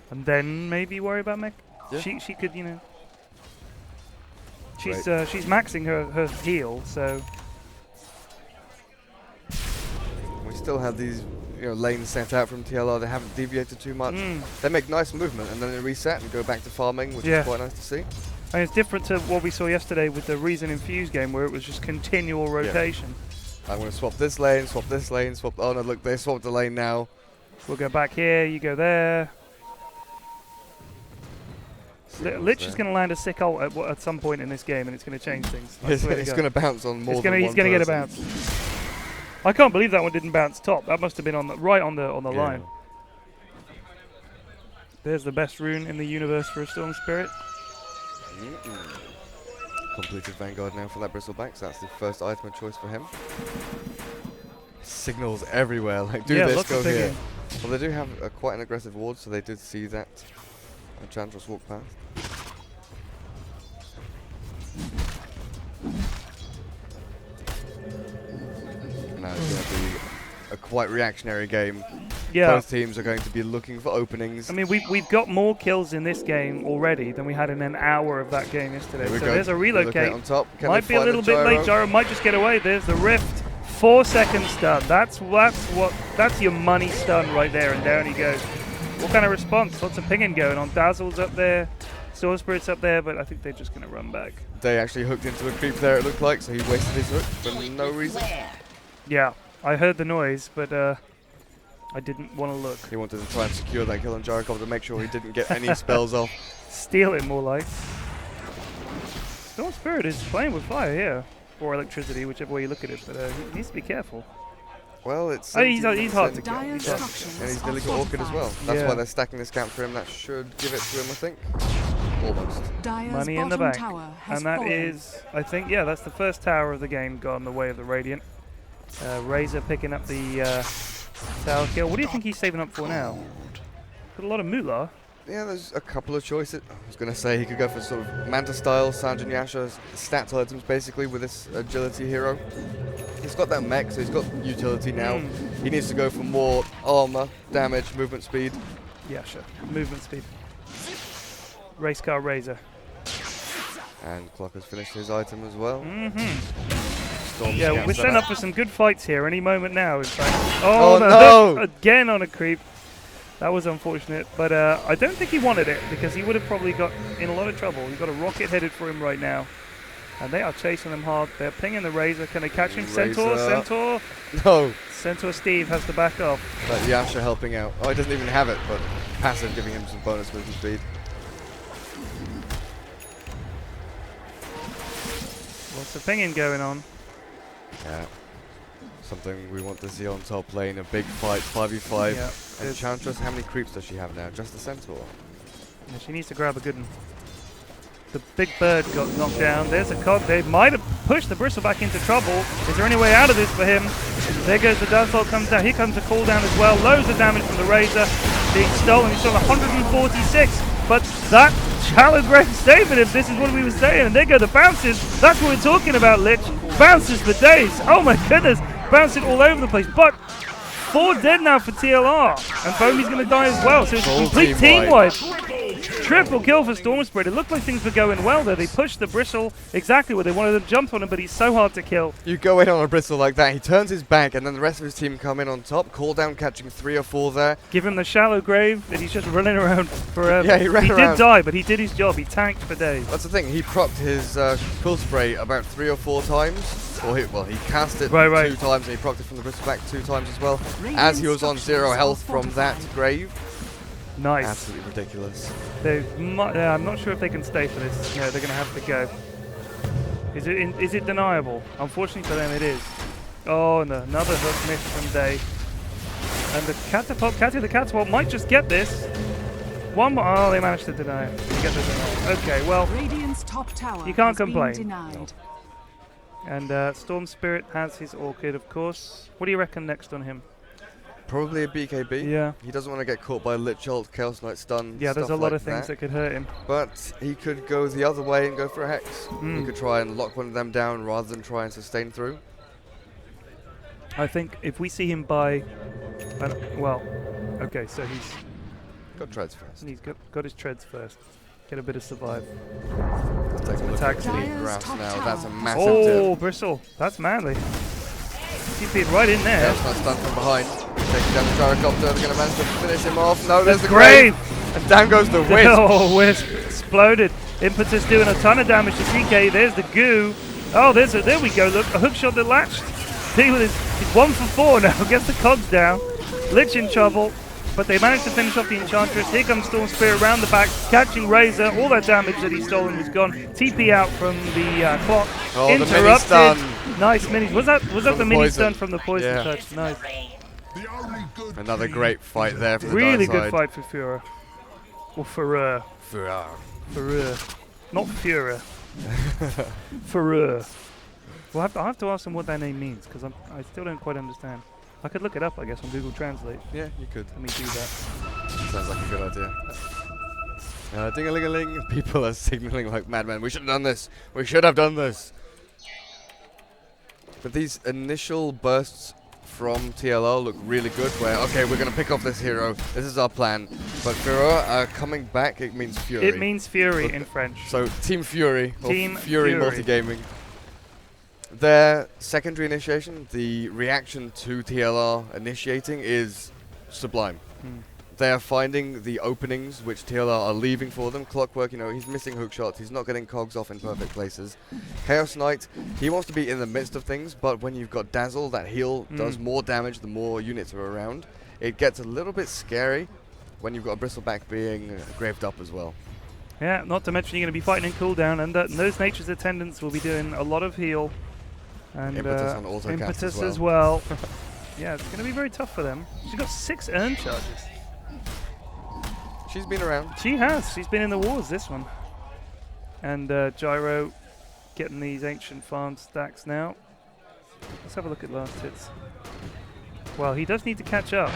and then maybe worry about mech. Yeah. She could, you know. She's maxing her heal, so We still have these, you know, lanes set out from TLR. They haven't deviated too much. They make nice movement and then they reset and go back to farming, which is quite nice to see. And it's different to what we saw yesterday with the Reason Infused game, where it was just continual rotation. I'm going to swap this lane, swap this lane, swap. Oh no, look, they swapped the lane now. We'll go back here. You go there. Lich is going to land a sick ult at some point in this game, and it's going to change things. It's going to bounce on more than one He's going to get a person. bounce. I can't believe that one didn't bounce top. That must have been on the right on the line. There's the best rune in the universe for a Storm Spirit. Completed Vanguard now for that Bristleback, so that's the first item of choice for him. Signals everywhere, like do this, go here. Well, they do have quite an aggressive ward, so they did see that Enchantress walk past. Now it's going to be a quite reactionary game. Yeah. Both teams are going to be looking for openings. I mean, we've got more kills in this game already than we had in an hour of that game yesterday. So there's a relocate. On top. Might be a little bit late. Gyro might just get away. There's the rift. 4 second stun. That's your money stun right there, and down he goes. What kind of response? Lots of pinging going on. Dazzle's up there, Storm Spirit's up there, but I think they're just going to run back. They actually hooked into a creep there, it looked like, so he wasted his hook for no reason. Yeah, I heard the noise, but I didn't want to look. He wanted to try and secure that kill on Jarikov to make sure he didn't get any spells off. Steal it, more like. Storm Spirit is playing with fire here, or electricity, whichever way you look at it, but he needs to be careful. Well, it's he's hard to get. and he's nearly got Orchid as well. That's why they're stacking this camp for him. That should give it to him, I think. Almost. Money in the bank. And that is, I think, that's the first tower of the game gone the way of the Radiant. Razor picking up the tower kill. What do you think he's saving up for now? Got a lot of moolah. Yeah, there's a couple of choices. I was going to say he could go for sort of Manta style, Sanjin Yasha, stats items basically with this agility hero. He's got that mech, so he's got utility now. He needs to go for more armor, damage, movement speed. Yasha, movement speed. Race car Razor. And Clock has finished his item as well. Storm Yeah, scouts we're that setting out. up for some good fights here any moment now, in fact. Oh, the no! hook again on a creep. That was unfortunate, but I don't think he wanted it because he would have probably got in a lot of trouble. You've got a rocket headed for him right now. And they are chasing him hard. They're pinging the Razor. Can they catch him? Centaur, Razor. Centaur. No, Centaur Steve has to back off. but Yasha helping out. Oh, he doesn't even have it, but passive giving him some bonus movement speed. Lots of pinging going on. Yeah. Something we want to see on top lane. A big fight, 5v5. Yeah, And it's- Enchantress, how many creeps does she have now? Just the Centaur. Yeah, she needs to grab a good one. The big bird got knocked down. There's a cog. They might have pushed the Bristleback into trouble. Is there any way out of this for him? There goes the Dazzle comes down. Here comes the cooldown as well. Loads of damage from the Razor. Being stolen. He's still 146. But that shallow grave saving him. This is what we were saying. And there go the bounces. That's what we're talking about, Lich. Bounces for days. Oh my goodness. Bouncing all over the place. But 4 dead now for TLR. And Foamy's going to die as well. So it's a Full complete team team wipe. Triple kill for Storm Spirit. It looked like things were going well there. They pushed the Bristle exactly where they wanted to jump on him, but he's so hard to kill. You go in on a Bristle like that, he turns his back, and then the rest of his team come in on top. Cooldown catching 3 or 4 there. Give him the shallow grave, and he's just running around forever. Yeah, he ran around. did die, but he did his job. He tanked for days. That's the thing, he procced his Quill Spray about 3 or 4 times. Or he cast it Right. 2 times, and he procced it from the Bristle back 2 times as well. As he was on 0 health from that grave. Nice. Absolutely ridiculous. I'm not sure if they can stay for this. No, they're going to have to go. Is it deniable? Unfortunately for them, it is. Oh, and another hook miss from Day. And the catapult might just get this. One more. Oh, they managed to deny it. Get the denial. Okay, well, Radiant's top tower You can't has been complain. denied. and Storm Spirit has his Orchid, of course. What do you reckon next on him? Probably a BKB. Yeah. He doesn't want to get caught by Lich Ult, Chaos Knight stun. Yeah, there's stuff a lot like of things that could hurt him. But he could go the other way and go for a Hex. He Mm. could try and lock one of them down rather than try and sustain through. I think if we see him buy, well, okay, so Got treads first. he's got his treads first. Get a bit of survive. Let's take a look Attack at the speed. graphs Top now. tower. That's a massive Oh, tip. Bristle, that's manly. TP'd right in there. Chaos Knight stun from behind. Taking down the Gyrocopter. They're going to manage to finish him off. No, there's the Grave. And down goes the Wisp. Oh, Wisp exploded. Impetus doing a ton of damage to CK. There's the goo. Oh, there we go. Look, a hook shot that latched. He's 1 for 4 now. Gets the cogs down. Lich in trouble. But they managed to finish off the Enchantress. Here comes Storm Spirit around the back, catching Razor. All that damage that he's stolen was gone. TP out from the clock. Oh, the mini Interrupted. stun. Nice mini. Was that the the mini poison. stun from the poison Yeah. touch? Nice. Another great fight there from the Really dark good fight for Fureur. Or Fureur. Fureur. Fureur. Not Fureur. Fureur. I'll have to ask them what that name means, because I still don't quite understand. I could look it up, I guess, on Google Translate. Yeah, you could. Let me do that. Sounds like a good idea. Ding-a-ling-a-ling. People are signaling like madmen. We should have done this. We should have done this. But these initial bursts from TLR look really good, where, okay, we're going to pick off this hero. This is our plan. But Fureur coming back, it means Fury. It means Fury Look, in French. So Team Fury, or Team Fury Fury. Multigaming. Their secondary initiation, the reaction to TLR initiating, is sublime. Hmm. They are finding the openings which TLR are leaving for them. Clockwork, he's missing hook shots. He's not getting cogs off in perfect places. Chaos Knight, he wants to be in the midst of things, but when you've got Dazzle, that heal does more damage the more units are around. It gets a little bit scary when you've got a Bristleback being graved up as well. Yeah, not to mention you're going to be fighting in cooldown, and those Nature's Attendants will be doing a lot of heal. And Impetus on auto cast Impetus as well. Yeah, it's going to be very tough for them. She's got 6 earn charges. She's been around. She has. She's been in the wars, this one. And Gyro getting these ancient farm stacks now. Let's have a look at last hits. Well, he does need to catch up.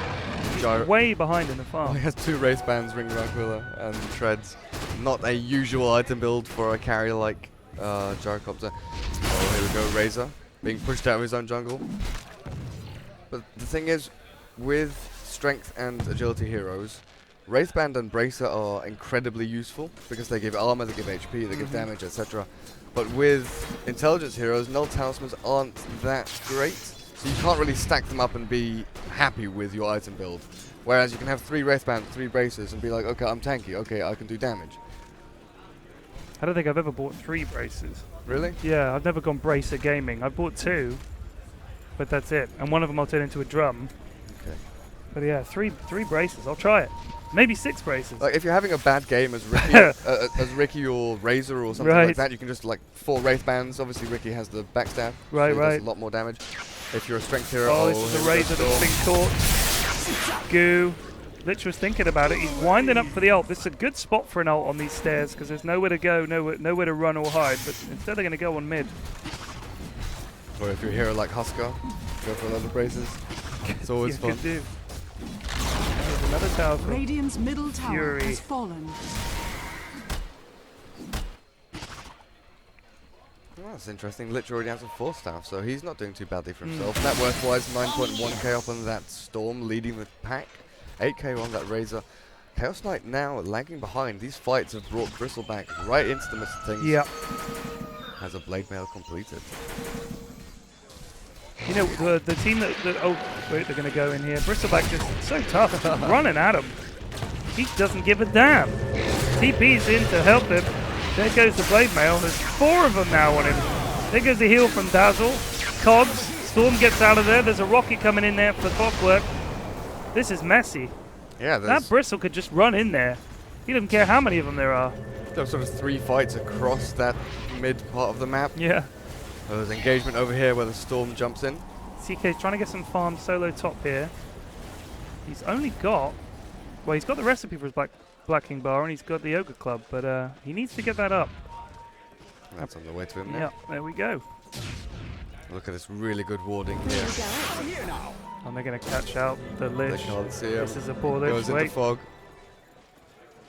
He's Gyro- way behind in the He farm. has 2 race bands, Ring Ranquilla and Treads. Not a usual item build for a carry like Gyrocopter. Oh, here we go, Razor. Being pushed out of his own jungle. But the thing is, with strength and agility heroes, Wraithband and Bracer are incredibly useful because they give armor, they give HP, they give damage, etc. But with intelligence heroes, null talismans aren't that great, so you can't really stack them up and be happy with your item build. Whereas you can have 3 Wraithbands, 3 braces, and be like, okay, I'm tanky, okay, I can do damage. I don't think I've ever bought 3 braces. Really? Yeah, I've never gone bracer gaming. I've bought 2, but that's it. And one of them I'll turn into a drum. Okay. But yeah, three braces. I'll try it. Maybe 6 braces. Like if you're having a bad game as Ricky, or Razor or something like that, you can just like 4 Wraithbands. Obviously, Ricky has the backstab. Right, so he does a lot more damage. If you're a strength hero, oh, this is a Razor that's been caught. Goo. Lich was thinking about it. He's winding up for the ult. This is a good spot for an ult on these stairs because there's nowhere to go, nowhere to run or hide. But instead, they're going to go on mid. Or if you're a hero like Husker, go for a lot of braces. It's always fun. Could do. There's another tower for Radiant's middle tower Fury. has fallen. Well, that's interesting. Lich already has a 4 staff, so he's not doing too badly for himself. Net worth-wise, 9.1k up on that Storm, leading the pack. 8k on that Razor. Chaos Knight now lagging behind. These fights have brought Bristleback right into the midst of things. Yeah. Has a blade mail completed. You know, the team that oh, wait, they're going to go in here. Bristleback just so tough, running at him. He doesn't give a damn. TP's in to help him. There goes the blade mail. There's 4 of them now on him. There goes the heal from Dazzle. Cogs. Storm gets out of there. There's a rocket coming in there for clockwork. This is messy. Yeah, that Bristle could just run in there. He doesn't care how many of them there are. There's sort of 3 fights across that mid part of the map. Yeah. There's engagement over here where the Storm jumps in. CK's trying to get some farm solo top here. He's only got... Well, he's got the recipe for his Black King Bar and he's got the Ogre Club, but he needs to get that up. That's on the way to him now. Yeah, there we go. Look at this really good warding here. And they're going to catch out the Lich. They can't see him. This is a poor Lich. Goes into fog.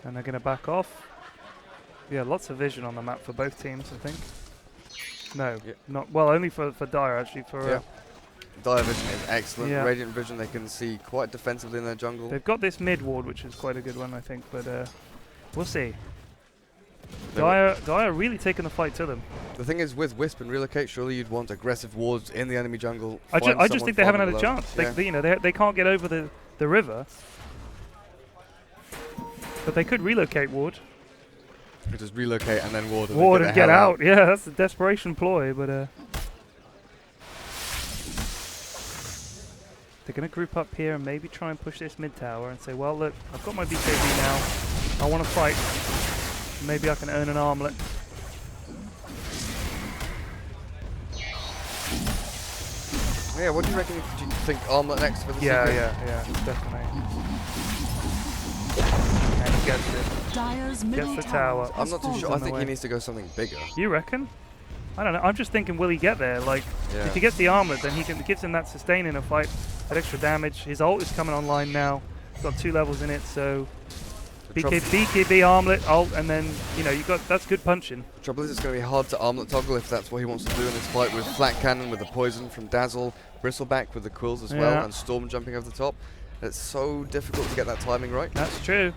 And they're going to back off. Yeah, lots of vision on the map for both teams, I think. No, not well. Only for Dire actually. For Dire vision is excellent. Yeah. Radiant vision they can see quite defensively in their jungle. They've got this mid ward, which is quite a good one, I think. But we'll see. Dire really taking the fight to them. The thing is, with Wisp and Relocate, surely you'd want aggressive wards in the enemy jungle. I just think they haven't had a chance. Yeah. They, you know, they can't get over the river. But they could relocate ward. Could just relocate and then ward. And get out. Yeah, that's a desperation ploy, but they're going to group up here and maybe try and push this mid tower and say, well, look, I've got my BKB now. I want to fight. Maybe I can earn an armlet. Yeah, what do you reckon? Do you think armlet next for the Yeah, secret? definitely. And he gets it. Dyer's middle Gets the tower. I'm not too sure. I think way. he needs to go something bigger. You reckon? I don't know. I'm just thinking, will he get there? Like, if he gets the armlet, then it gives him that sustain in a fight, that extra damage. His ult is coming online now. He's got 2 levels in it, so BKB armlet, ult, and then that's good punching. Trouble is, it's going to be hard to armlet toggle if that's what he wants to do in this fight with Flat Cannon, with the poison from Dazzle, Bristleback with the quills as well, and Storm jumping over the top. It's so difficult to get that timing right. That's true.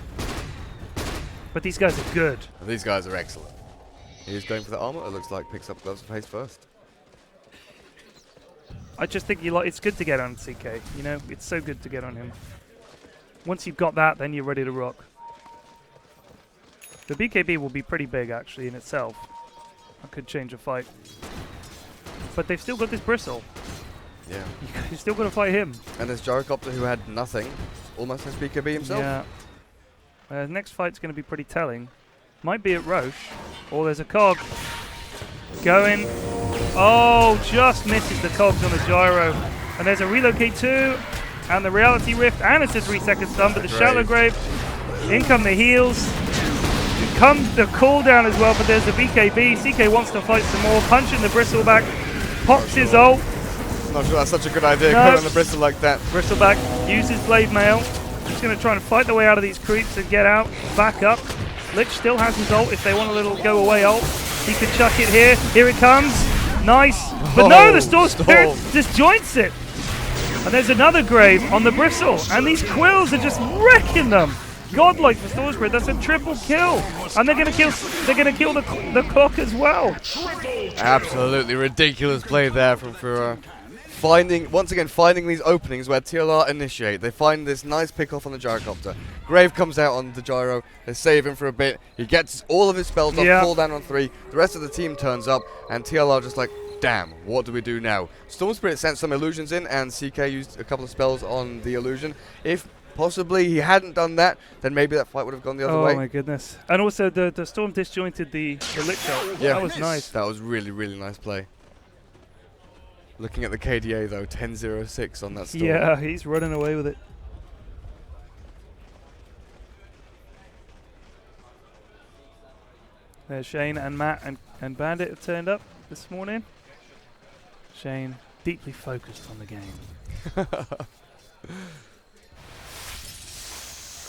But these guys are good. These guys are excellent. He's going for the armor. It looks like picks up gloves of haste first. I just think it's good to get on CK. You know, it's so good to get on him. Once you've got that, then you're ready to rock. The BKB will be pretty big actually in itself. I could change a fight. But they've still got this Bristle. Yeah. You still got to fight him. And there's Gyrocopter who had nothing. Almost has BKB himself. Yeah. Next fight's going to be pretty telling. Might be at Roche. Or there's a Cog. Going. Oh, just misses the Cogs on the Gyro. And there's a Relocate 2. And the Reality Rift. And it's a 3-second stun. But the Shallow Grave. In come the heals. Comes the cooldown as well. But there's the BKB. CK wants to fight some more. Punching the Bristleback. Pops his ult. Not sure that's such a good idea, going on the Bristle like that. Bristleback uses Blade Mail. Just going to try and fight the way out of these creeps and get out. Back up. Lich still has his ult if they want a little go away ult. He could chuck it here. Here it comes. Nice. But no, the Storm Spirit disjoints it. And there's another grave on the Bristle. And these quills are just wrecking them. godlike for Storm Spirit. That's a triple kill, and they're gonna kill the clock as well. Absolutely ridiculous play there from Fureur. Once again finding these openings where TLR initiate. They find this nice pick-off on the gyrocopter. Grave comes out on the gyro. They save him for a bit. He gets all of his spells off, pull down on 3. The rest of the team turns up, and TLR just like, damn, what do we do now? Storm Spirit sent some illusions in, and CK used a couple of spells on the illusion. If possibly he hadn't done that, then maybe that fight would have gone the other way. Oh my goodness. And also the Storm disjointed the lit shot. Yeah. That was nice. That was really, really nice play. Looking at the KDA though, 10-0-6 on that Storm. Yeah, he's running away with it. There's Shane and Matt and Bandit have turned up this morning. Shane, deeply focused on the game.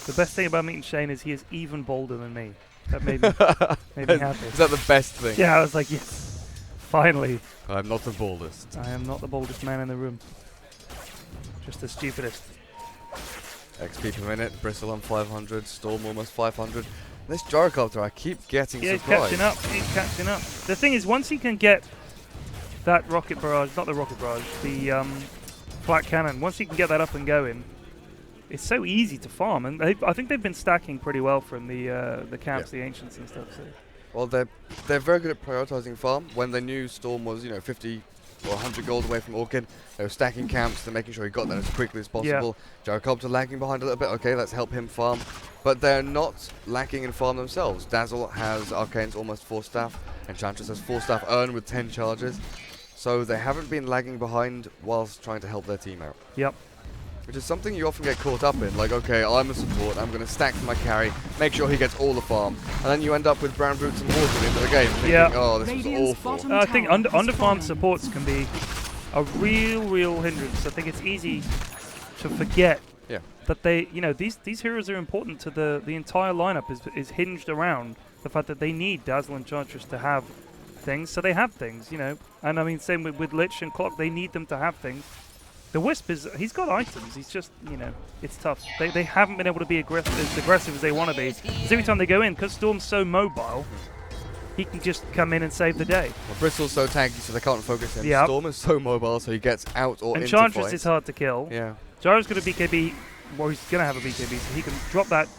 The best thing about meeting Shane is he is even bolder than me. That made me happy. Is that the best thing? Yeah, I was like, yes. Finally. I'm not the boldest. I am not the boldest man in the room. Just the stupidest. XP per minute, Bristle on 500, Storm almost 500. This gyrocopter, I keep getting surprised. He's catching up. He's catching up. The thing is, once he can get that rocket barrage, not the rocket barrage, the flak cannon, once he can get that up and going, it's so easy to farm. And I think they've been stacking pretty well from the camps, the ancients and stuff. So. Well, they're very good at prioritizing farm. When they knew Storm was 50 or 100 gold away from Orchid, they were stacking camps. They're making sure he got there as quickly as possible. Gyrocopter lagging behind a little bit. Okay, let's help him farm. But they're not lacking in farm themselves. Dazzle has Arcane's almost 4 staff. Enchantress has 4 staff earned with 10 charges. So they haven't been lagging behind whilst trying to help their team out. Yep. Which is something you often get caught up in. Like, okay, I'm a support. I'm going to stack for my carry. Make sure he gets all the farm. And then you end up with brown boots and water at the end of the game. Thinking, oh, this was awful. I think under-farmed supports can be a real hindrance. I think it's easy to forget that these heroes are important to the entire lineup is hinged around the fact that they need Dazzle and Enchantress to have things, so they have things, And I mean, same with Lich and Clock, they need them to have things. The Wisp he's got items. He's just, it's tough. They haven't been able to be as aggressive as they want to be. Because every time they go in, because Storm's so mobile, he can just come in and save the day. Well, Bristle's so tanky, so they can't focus him. Yep. Storm is so mobile, so he gets out or into Enchantress fight. is hard to kill. Yeah. Gyro's going to BKB. Well, he's going to have a BKB, so he can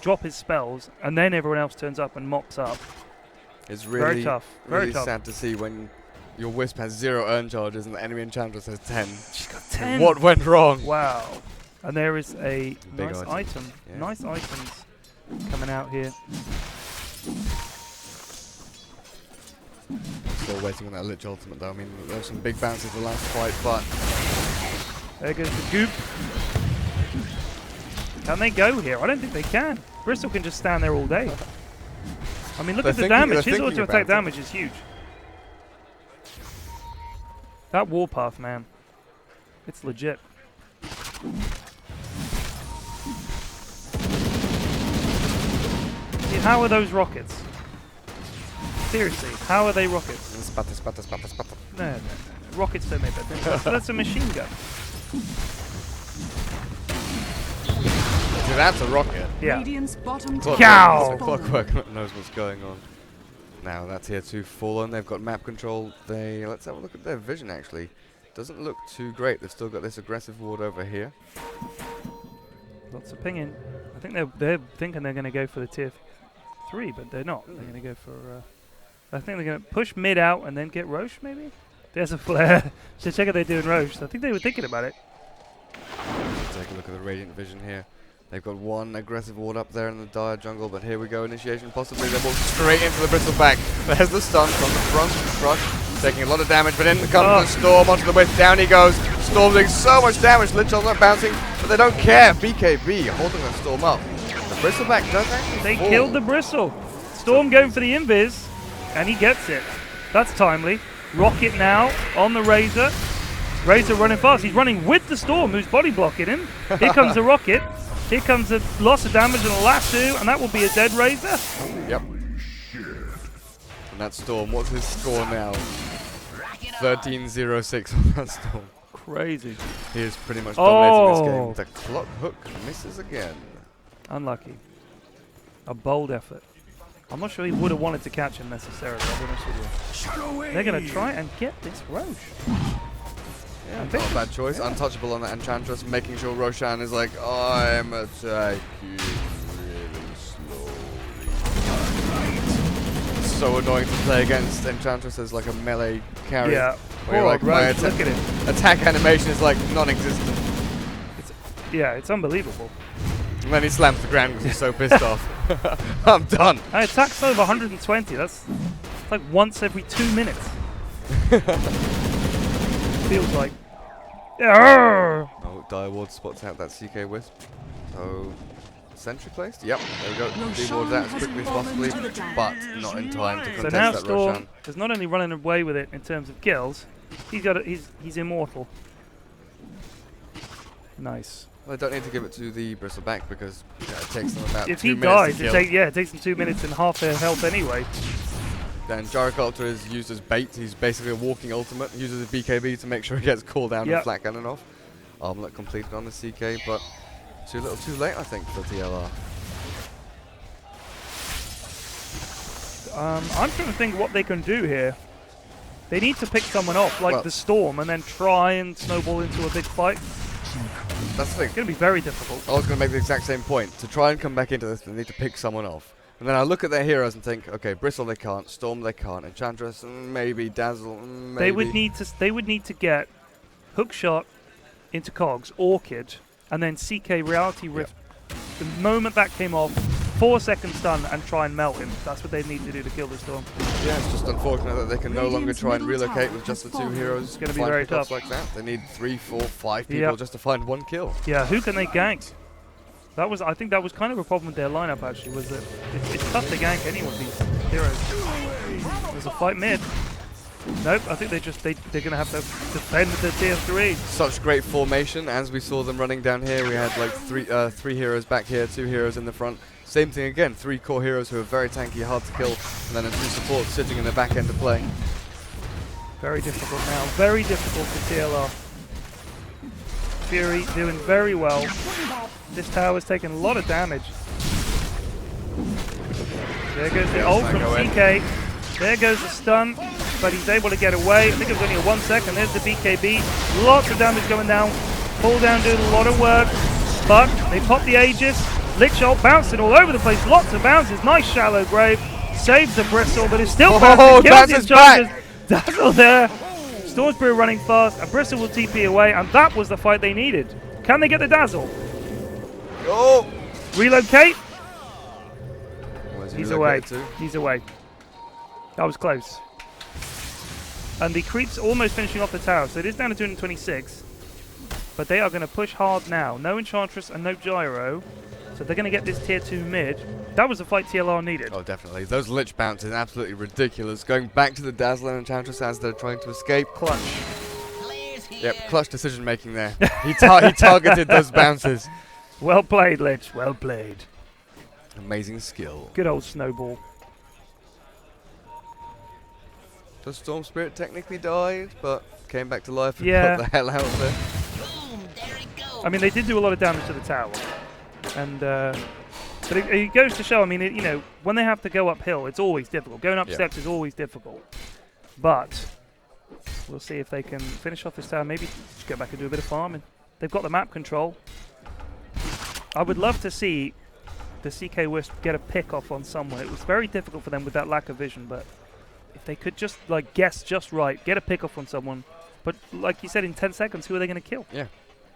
drop his spells, and then everyone else turns up and mops up. It's really very tough. Really sad to see when your Wisp has 0 earn charges and the enemy Enchantress has 10. She's got 10. What went wrong? Wow. And there is a big nice item. Yeah. Nice items coming out here. Still waiting on that Lich ultimate though. I mean, there's some big bounces the last fight, but there goes the goop. Can they go here? I don't think they can. Bristol can just stand there all day. I mean, look at the damage. His auto attack damage is huge. That warpath, man. It's legit. How are those rockets? Seriously, how are they rockets? Spatter, spatter, spatter, spatter. No. Rockets don't make that difference. That's a machine gun. See, that's a rocket. Yeah. Clockwork knows what's going on. Now that's here to Fallen. They've got map control. Let's have a look at their vision. Actually, doesn't look too great. They've still got this aggressive ward over here. Lots of pinging. I think they're thinking they're going to go for the tier 3, but they're not. They're going to go for. I think they're going to push mid out and then get Roche. Maybe. There's a flare. So check out they're doing Roche. I think they were thinking about it. Take a look at the Radiant Vision here. They've got one aggressive ward up there in the dire jungle, but here we go, initiation possibly. They're walking straight into the Bristle back. There's the stun from the front, Crush, taking a lot of damage, but in comes the Storm onto the Wisp, down he goes. Storm doing so much damage, Lich not bouncing, but they don't care. BKB holding the Storm up. The Bristleback does actually They fall. killed the Bristle. Storm going for the invis, and he gets it. That's timely. Rocket now on the Razor. Razor running fast. He's running with the Storm, who's body blocking him. Here comes the Rocket. Here comes a loss of damage and a lasso, and that will be a dead Razor. Yep. And that Storm, what's his score now? 13-0-6 on that Storm. Crazy. He is pretty much dominating this game. The clock hook misses again. Unlucky. A bold effort. I'm not sure he would have wanted to catch him necessarily, I'll be honest with you. They're going to try and get this Roche. Yeah, not a bad choice. Untouchable on that Enchantress, making sure Roshan is like, I'm attacking really slowly. So annoying to play against Enchantress as like a melee carry. Yeah. Where you're like, my Roche, look at him. attack animation is like non-existent. Yeah, it's unbelievable. And then he slams the ground because he's so pissed off. I'm done. I attack's over 120. That's like once every 2 minutes. Feels like. Yeah. Oh, Direward spots out that CK Wisp. So, sentry placed? Yep, there we go. Deward that as quickly as possibly, but not in time to So contest now that Storm Roshan. is not only running away with it in terms of kills, he's immortal. Nice. Well, I don't need to give it to the Bristleback because it takes them about If 2 he minutes dies, to kill. it takes him 2 minutes and half their health anyway. Then Gyrocopter is used as bait. He's basically a walking ultimate. He uses a BKB to make sure he gets called down and flat cannon off. Armlet completed on the CK, but too little too late, I think, for TLR. I'm trying to think what they can do here. They need to pick someone off, like the Storm, and then try and snowball into a big fight. That's the thing. It's going to be very difficult. I was going to make the exact same point. To try and come back into this, they need to pick someone off. And then I look at their heroes and think, okay, Bristle they can't, Storm they can't, Enchantress maybe, Dazzle maybe. They would need to get Hookshot into Cogs, Orchid, and then CK Reality Rift. The moment that came off, 4 second stun and try and melt him. That's what they need to do to kill the Storm. Yeah, it's just unfortunate that they can no longer try and relocate with just the 2 heroes. It's going to be very tough like that. They need 3, 4, 5 people just to find 1 kill. Yeah, who can they gank? I think that was kind of a problem with their lineup actually, was that it's tough to gank any of these heroes. There's a fight mid. Nope, I think they're gonna have to defend the tier 3. Such great formation as we saw them running down here. We had like three heroes back here, 2 heroes in the front. Same thing again, 3 core heroes who are very tanky, hard to kill, and then 2 supports sitting in the back end of play. Very difficult now, very difficult for TLR. Fury doing very well. This tower's taking a lot of damage. There goes the ult from CK. There goes the stun, but he's able to get away. I think it was only a 1 second. There's the BKB. Lots of damage going down. Pull down doing a lot of work, but they pop the Aegis. Lich ult bouncing all over the place. Lots of bounces. Nice shallow grave. Saves the Bristle, but it's still bouncing. Dazzle's back. Dazzle there. Stormspear running fast, and Bristle will TP away, and that was the fight they needed. Can they get the Dazzle? Oh! Relocate? He's away. He's away. That was close. And the creep's almost finishing off the tower, so it is down to 226. But they are going to push hard now. No Enchantress and no Gyro. So they're going to get this tier 2 mid. That was the fight TLR needed. Oh, definitely. Those Lich bounces absolutely ridiculous. Going back to the Dazzler and Enchantress as they're trying to escape. Clutch. Yep, clutch decision making there. he targeted those bounces. Well played, Lich. Well played. Amazing skill. Good old snowball. The Storm Spirit technically died, but came back to life and Yeah. got the hell out of there. I mean, they did do a lot of damage to the tower. And, but it goes to show, I mean, you know, when they have to go uphill, it's always difficult. Going up steps is always difficult. But we'll see if they can finish off this tower. Maybe just go back and do a bit of farming. They've got the map control. I would love to see the CK Wisp get a pick off on someone. It was very difficult for them with that lack of vision, but if they could just like guess just right, get a pick off on someone. But like you said, in 10 seconds, who are they going to kill? Yeah.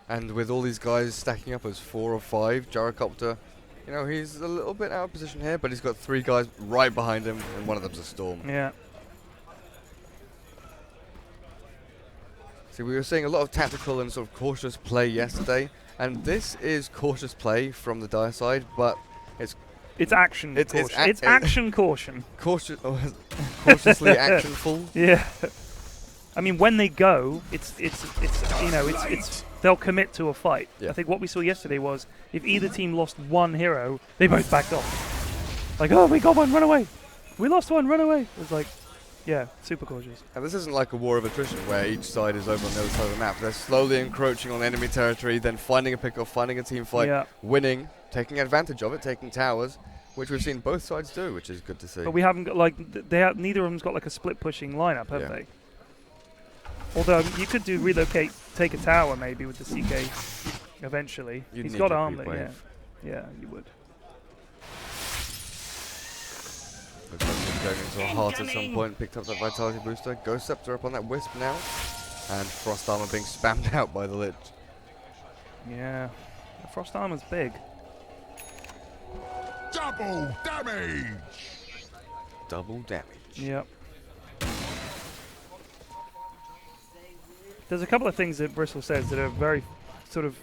And with all these guys stacking up as 4 or 5, Gyrocopter, you know, he's a little bit out of position here, but he's got 3 guys right behind him, and one of them's a Storm. Yeah. See, we were seeing a lot of tactical and sort of cautious play yesterday, and this is cautious play from the Dire side, but it's action. It's action caution. Cautiously actionful. Yeah. I mean, when they go, it's they'll commit to a fight. Yeah. I think what we saw yesterday was if either team lost 1 hero, they both backed off. Like, oh, we got one, run away. We lost one, run away. It was like, yeah, super cautious. And this isn't like a war of attrition where each side is over on the other side of the map. They're slowly encroaching on enemy territory, then finding a pick-off, finding a team fight, winning, taking advantage of it, taking towers, Which we've seen both sides do, which is good to see. But we haven't got like neither of them's got like a split pushing lineup, have Yeah. they? Although you could do relocate, take a tower maybe with the CK eventually. You'd He's need got to armlet, yeah. pre-wave. Yeah, you would. Looks like he's going into a heart at some point. Picked up that vitality booster. Ghost Scepter up on that wisp now, and frost armor being spammed out by the Lich. Yeah, the frost armor's big. Double damage! Double damage. Yep. There's a couple of things that Bristle says that are very sort of,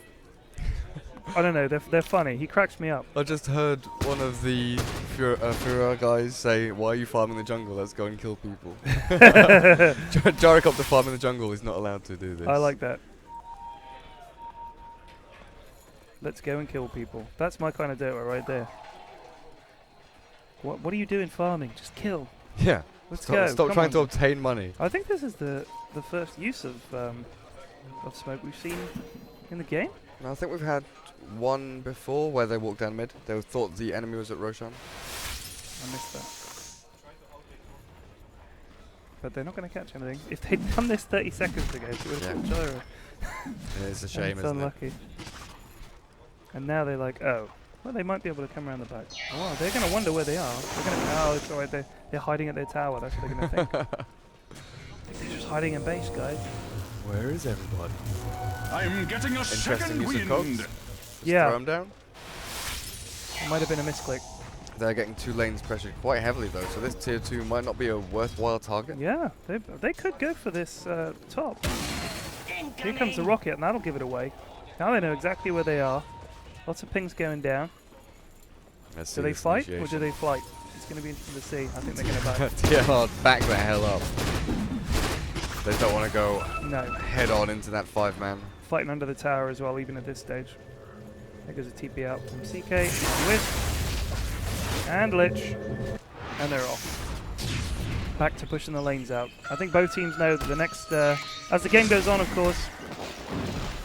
I don't know, they're funny. He cracks me up. I just heard one of the Fureur guys say, "Why are you farming the jungle? Let's go and kill people." Gyrocopter farming the jungle is not allowed to do this. I like that. Let's go and kill people. That's my kind of Dota right there. What are you doing farming? Just kill. Yeah. Let's go. Stop Come trying on. to obtain money. I think this is the first use of smoke we've seen in the game. No, I think we've had one before where they walked down mid. They thought the enemy was at Roshan. I missed that. But they're not going to catch anything. If they'd done this 30 seconds ago, it would have killed Gyro. It's a shame, It's isn't unlucky. And now they're like, oh, well, they might be able to come around the back. Oh, they're going to wonder where they are. They're going to, oh, it's alright. They're hiding at their tower. That's what they're going to think. They're just hiding in base, guys. Where is everybody? I'm getting a Interesting second use of wind. cogs. Just Yeah. throw them down. It might have been a misclick. They're getting two lanes pressured quite heavily though, so this tier 2 might not be a worthwhile target. Yeah, they could go for this top. Here comes the rocket, and that'll give it away. Now they know exactly where they are. Lots of pings going down. Let's Do see they this fight, or initiation. do they flight? It's going to be interesting to see. I think they're going to fight. TLR, back the hell up. They don't want to go No. head on into that 5-man. Fighting under the tower as well, even at this stage. There goes a TP out from CK, Wisp, and Lich, and they're off. Back to pushing the lanes out. I think both teams know that the next, as the game goes on, of course,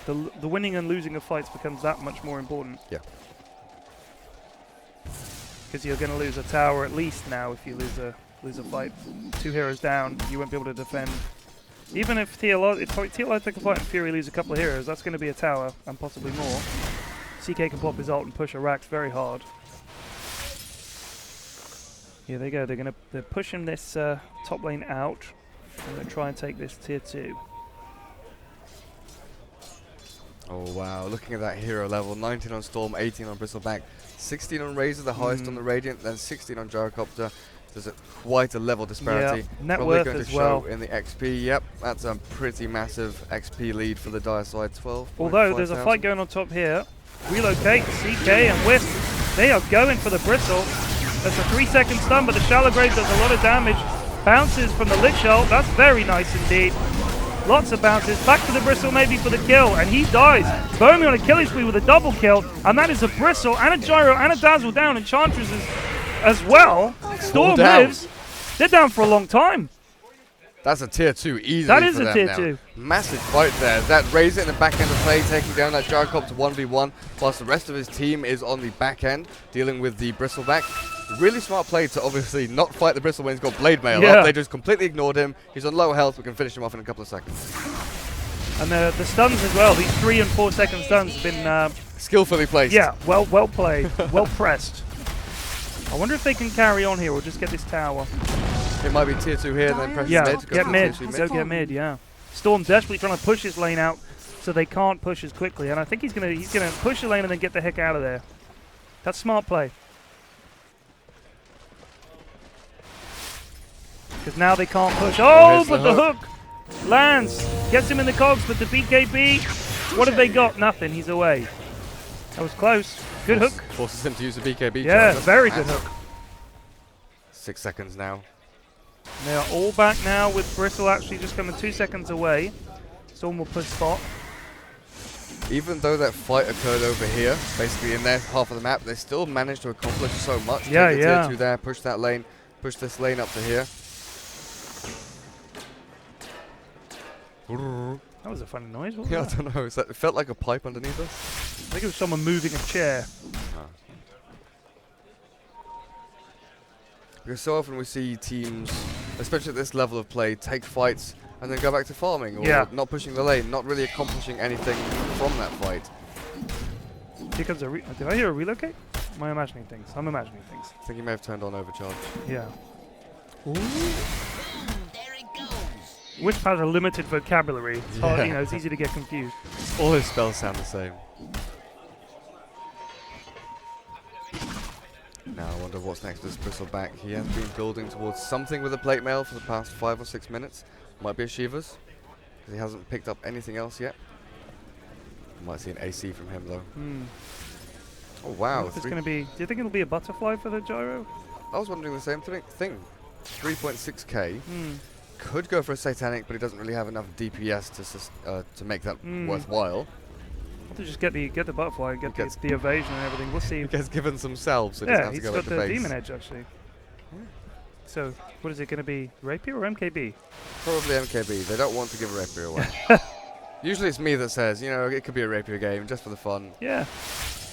the winning and losing of fights becomes that much more important. Yeah. Because you're going to lose a tower at least now if you lose a fight. 2 heroes down, you won't be able to defend. Even if TLR take a fight and Fury lose a couple of heroes, that's going to be a tower and possibly more. CK can pop his ult and push a Rax very hard. Here they go. They're pushing this top lane out. I'm going to try and take this tier 2. Oh wow, looking at that hero level, 19 on Storm, 18 on Bristleback, 16 on Razor, the highest on the Radiant, then 16 on Gyrocopter. There's quite a level disparity. Yeah, net Probably worth going to as show well. in the XP. Yep, that's a pretty massive XP lead for the dire side. 12. Although there's a fight going on top here. Relocate, CK and Wisp. They are going for the Bristle. That's a 3-second stun, but the Shallow Grave does a lot of damage. Bounces from the Lich ult. That's very nice indeed. Lots of bounces. Back to the Bristle maybe for the kill, and he dies. Bomi on a killing spree with a double kill, and that is a Bristle and a Gyro and a Dazzle down, and Chantress as well. Storm lives. They're down for a long time. That's a tier 2 easily. That is for a them tier now. 2. Massive fight there. That Razor in the back end of play, taking down that Gyrocopter 1v1, whilst the rest of his team is on the back end, dealing with the Bristleback. Really smart play to obviously not fight the Bristle when he's got Blade Mail up. They just completely ignored him. He's on low health. We can finish him off in a couple of seconds. And the stuns as well. These 3 and 4 second stuns have been skillfully placed. Yeah, well played, well pressed. I wonder if they can carry on here or just get this tower. It might be tier 2 here, then press Yeah, mid. get mid. Tier 2 Go get mid. Yeah. Storm desperately trying to push his lane out, so they can't push as quickly. And I think he's gonna push the lane and then get the heck out of there. That's smart play. Because now they can't push. Oh, but the hook lands, gets him in the cogs. But the BKB, what have they got? Nothing. He's away. That was close. Good hook. Forces him to use the BKB. Yeah, very good hook. 6 seconds now. They are all back now with Bristle actually just coming 2 seconds away. Storm will push spot. Even though that fight occurred over here, basically in their half of the map, they still managed to accomplish so much. Yeah, Take the yeah. tier 2 there, push that lane, push this lane up to here. That was a funny noise, wasn't Yeah, I it? don't know. It felt like a pipe underneath us. I think it was someone moving a chair. Because so often we see teams, especially at this level of play, take fights and then go back to farming or not pushing the lane, not really accomplishing anything from that fight. Here comes a did I hear a relocate? Am I imagining things? I'm imagining things. I think he may have turned on overcharge. Yeah. Ooh. There it goes. Whisp has a limited vocabulary. It's hard, you know, it's easy to get confused. All his spells sound the same. Now I wonder what's next with this Bristleback. He has been building towards something with a plate mail for the past 5 or 6 minutes. Might be a Shiva's, because he hasn't picked up anything else yet. Might see an AC from him though. Oh wow. It's going to be. Do you think it'll be a butterfly for the gyro? I was wondering the same thing. 3.6k. Could go for a Satanic, but he doesn't really have enough DPS to make that worthwhile. I'll have to just get the butterfly, get the evasion and everything. We'll see. He gets given some salves, so he doesn't have to he's go got back to the base. demon edge actually. So what is it going to be? Rapier or MKB? Probably MKB. They don't want to give a Rapier away. Usually it's me that says, you know, it could be a Rapier game just for the fun. Yeah,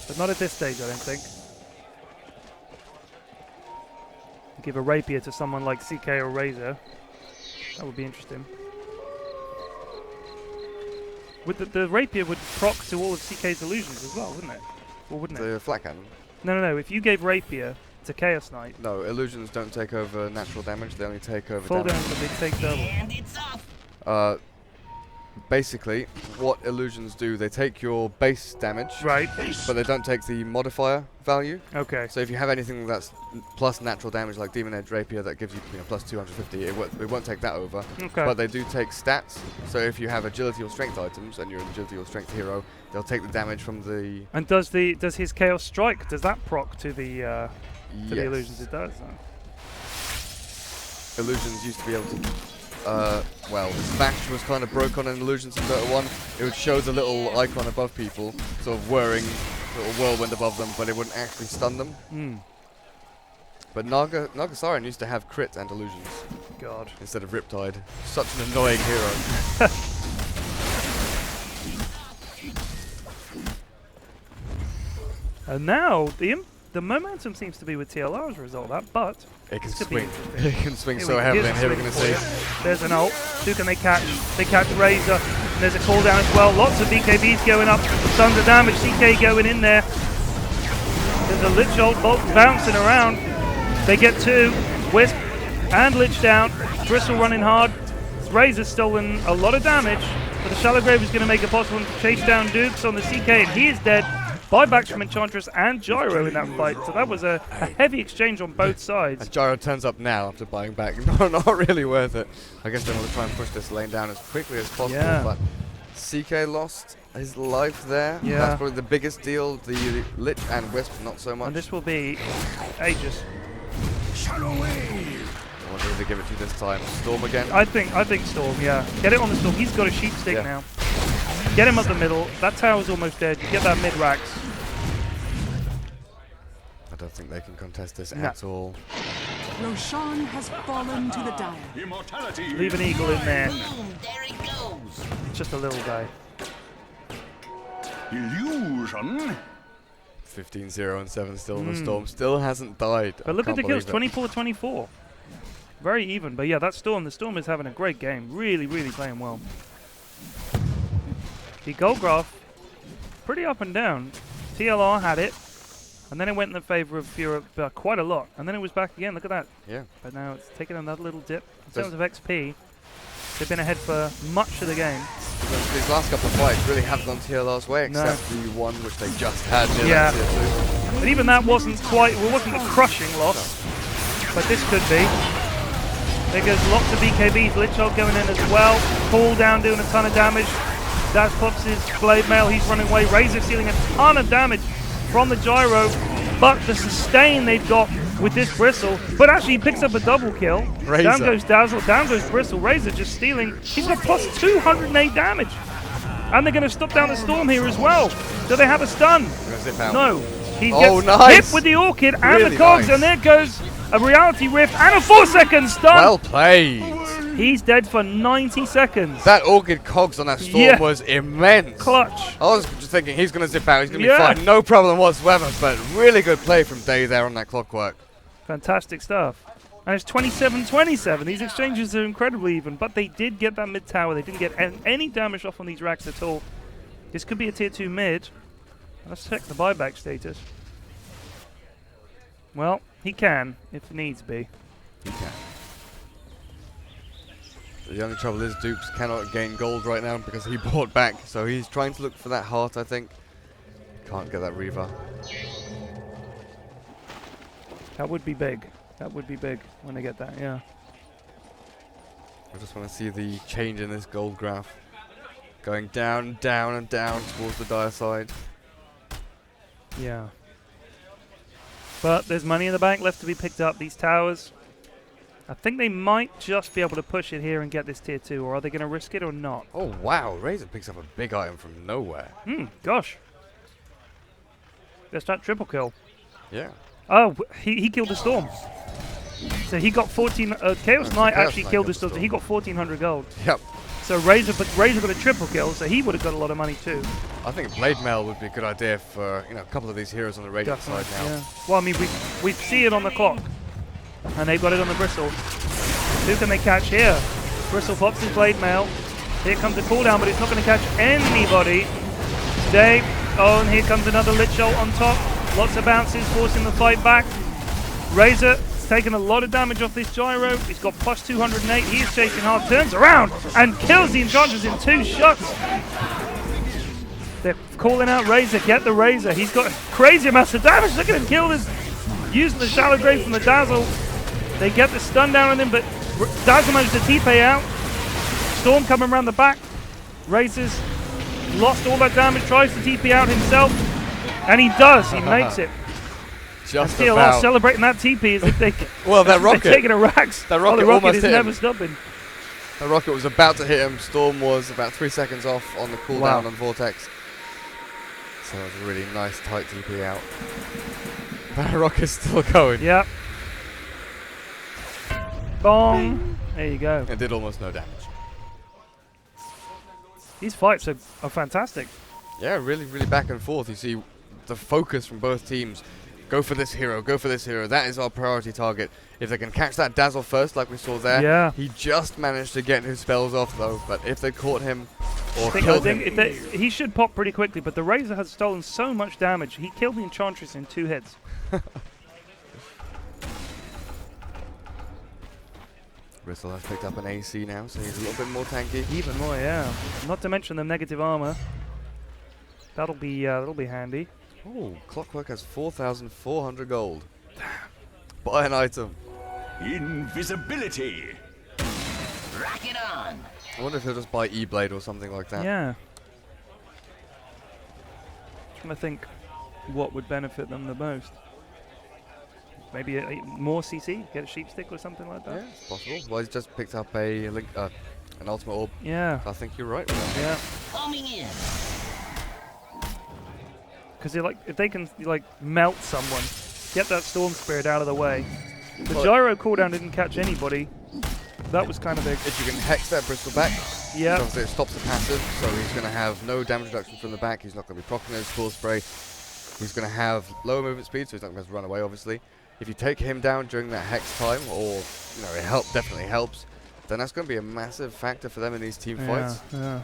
but not at this stage, I don't think. Give a Rapier to someone like CK or Razor. That would be interesting. With the Rapier would proc to all of CK's illusions as well, wouldn't it? Or wouldn't it? The flat cannon. No. If you gave Rapier to Chaos Knight, No, illusions don't take over natural damage. They only take over full damage. damage, but they take double. And it's off. Basically, what illusions do, they take your base damage, Right. but they don't take the modifier value. Okay. So if you have anything that's plus natural damage, like Demon Edge Rapier, that gives you, plus 250, it won't take that over. Okay. But they do take stats. So if you have agility or strength items, and you're an agility or strength hero, they'll take the damage from the... And does his Chaos Strike, does that proc to the the Yes. illusions? It does. Illusions used to be able to... well, the smash was kind of broke on an Illusions in Dota 1. It would show the little icon above people, sort of whirring, little whirlwind above them, but it wouldn't actually stun them. But Nagasaran used to have crit and illusions. God. Instead of Riptide. Such an annoying hero. And now the momentum seems to be with TLR as a result of that, but It can Could be swing. interesting. It can swing Here so we- heavily, here's and here a we're going to swing see. for you. There's an ult. Who can they catch? They catch Razor. And there's a cooldown as well. Lots of BKBs going up. Tons of damage. CK going in there. There's a Lich ult bouncing around. They get two. Wisp and Lich down. Bristle running hard. Razor's stolen a lot of damage. But the Shallow Grave is going to make it possible to chase down Dukes on the CK, and he is dead. Buybacks from Enchantress and Gyro in that fight. So that was a heavy exchange on both sides. And Gyro turns up now after buying back. Not really worth it. I guess they want to try and push this lane down as quickly as possible. Yeah. But CK lost his life there. Yeah. That's probably the biggest deal. The Lich and Wisp, not so much. And this will be Aegis. I wonder if they give it to you this time. Storm again. I think Storm, yeah. Get it on the Storm. He's got a sheep stick Yeah. now. Get him up the middle. That tower's almost dead. You get that mid-racks. I don't think they can contest this No. at all. Roshan has fallen to the dire. Immortality. Leave an eagle in there. Boom, there he goes. It's just a little guy. Illusion. 15-0 and 7 still in the Storm. Still hasn't died. But look at the kills, believe it. 24-24. Very even. But yeah, that Storm, the Storm is having a great game. Really, really playing well. The gold graph, pretty up and down. TLR had it, and then it went in the favour of Fureur quite a lot. And then it was back again, look at that. Yeah. But now it's taken another little dip. In Does- terms of XP, they've been ahead for much of the game. These last couple of fights really haven't gone TLR's way, No. except the one which they just had near Yeah. that tier 2. But even that wasn't a crushing loss. But this could be. There goes lots of BKBs, Lich ult going in as well. Cool down doing a ton of damage. Dash pops his blade mail, he's running away. Razor stealing a ton of damage from the Gyro. But the sustain they've got with this Bristle. But actually he picks up a double kill. Razor. Down goes Dazzle, down goes Bristle. Razor just stealing. He's got plus 208 damage. And they're going to stop down the Storm here as well. Do they have a stun? Gonna zip out. No. He Oh, gets nice. hit with the Orchid and Really the Cogs, nice. and there goes a Reality Rift and a 4-second stun. Well played. He's dead for 90 seconds. That Orchid Cogs on that Storm Yeah. was immense. Clutch. I was just thinking he's going to zip out, he's going to Yeah. be fine, no problem whatsoever, but really good play from Day there on that Clockwork. Fantastic stuff. And it's 27-27. These exchanges are incredibly even, but they did get that mid tower. They didn't get any damage off on these racks at all. This could be a tier 2 mid. Let's check the buyback status. Well, he can, if needs be. He can. The only trouble is Dupes cannot gain gold right now because he bought back. So he's trying to look for that heart, I think. Can't get that Reaver. That would be big. That would be big when they get that, yeah. I just want to see the change in this gold graph. Going down, down, and down towards the dire side. Yeah. But there's money in the bank left to be picked up. These towers, I think they might just be able to push it here and get this tier 2, or are they going to risk it or not? Oh, wow. Razor picks up a big item from nowhere. Gosh. That's that triple kill. Yeah. Oh, he killed the Storm. So he got 14. Chaos Knight actually killed the Storm. So he got 1,400 gold. Yep. So Razor got a triple kill, so he would have got a lot of money too. I think Blade Mail would be a good idea for a couple of these heroes on the Radiant side now. Yeah. Well, I mean, we see it on the clock, and they've got it on the Bristle. Who can they catch here? Bristle pops his Blade Mail. Here comes the cooldown, but it's not going to catch anybody today. Oh, and here comes another Lich Bolt on top. Lots of bounces, forcing the fight back. Razor taking a lot of damage off this gyro. He's got plus 208. He is chasing hard, turns around and kills the Enchantress in 2 shots. They're calling out Razor, get the Razor. He's got crazy amounts of damage. Look at him kill this, using the Shallow Grave from the Dazzle. They get the stun down on him, but Dazzle managed to TP out. Storm coming around the back. Razor's lost all that damage, tries to TP out himself, and he does. He makes it. Just Still about. Celebrating that TP as if they Well, that rocket. they're taking a racks. That rocket the rocket almost is hit never him. stopping. The rocket was about to hit him. Storm was about 3 seconds off on the cooldown Wow. on Vortex. So it was a really nice tight TP out. That rocket's still going. Yep. Bong. There you go. It did almost no damage. These fights are fantastic. Yeah, really, really back and forth. You see the focus from both teams. Go for this hero, go for this hero. That is our priority target. If they can catch that Dazzle first, like we saw there. Yeah. He just managed to get his spells off, though. But if they caught him or I killed think him... if he should pop pretty quickly, but the Razor has stolen so much damage. He killed the Enchantress in 2 hits. Bristle has picked up an AC now, so he's a little bit more tanky. Even more, yeah. Not to mention the negative armor. That'll be handy. Oh, Clockwork has 4,400 gold. Buy an item. Invisibility. Rock it on. I wonder if he'll just buy E-Blade or something like that. Yeah. Trying to think what would benefit them the most. Maybe a more CC, get a sheep stick or something like that. Yeah, it's possible. Well, he's just picked up a an ultimate orb. Yeah. I think you're right with that. Yeah. Homing in. Because if they can melt someone, get that Storm Spirit out of the way. The Well, gyro cooldown didn't catch anybody. That was kind of big. If you can hex that Bristle back, Yeah. obviously it stops the passive, so he's going to have no damage reduction from the back. He's not going to be proccing his Cool Spray. He's going to have lower movement speed, so he's not going to run away, obviously. If you take him down during that hex time, or it definitely helps, then that's going to be a massive factor for them in these team fights. Yeah.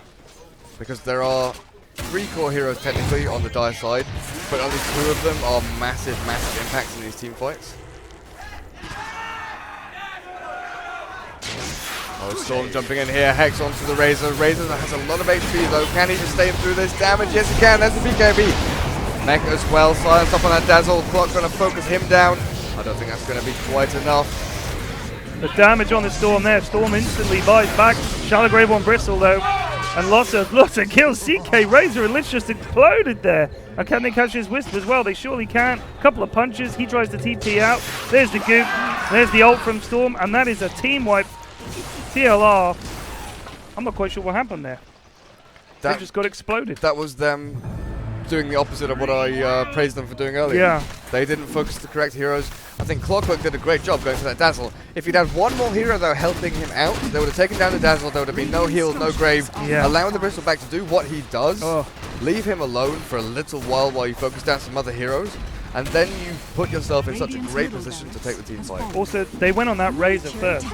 Because there are 3 core heroes technically on the dire side, but only 2 of them are massive, massive impacts in these team fights. Oh, Storm jumping in here, Hex onto the Razor. Razor has a lot of HP though. Can he just stay through this damage? Yes, he can. There's the BKB. Mech as well, silence up on that Dazzle. Clock going to focus him down. I don't think that's going to be quite enough. The damage on the Storm there. Storm instantly buys back. Shallow Grave on Bristle though. And lots of kills. CK Razor and Lich just exploded there. And can they catch his Wisp as well? They surely can. Couple of punches. He tries to TP out. There's the goop. There's the ult from Storm. And that is a team wipe. TLR. I'm not quite sure what happened there. They just got exploded. That was them doing the opposite of what I praised them for doing earlier. Yeah. They didn't focus the correct heroes. I think Clockwork did a great job going for that Dazzle. If he'd had one more hero though helping him out, they would have taken down the Dazzle, there would have been no heal, no grave. Yeah. Allowing the Bristle back to do what he does. Oh. Leave him alone for a little while you focus down some other heroes. and then you put yourself in such a great position to take the team fight. Also, they went on that Razor first.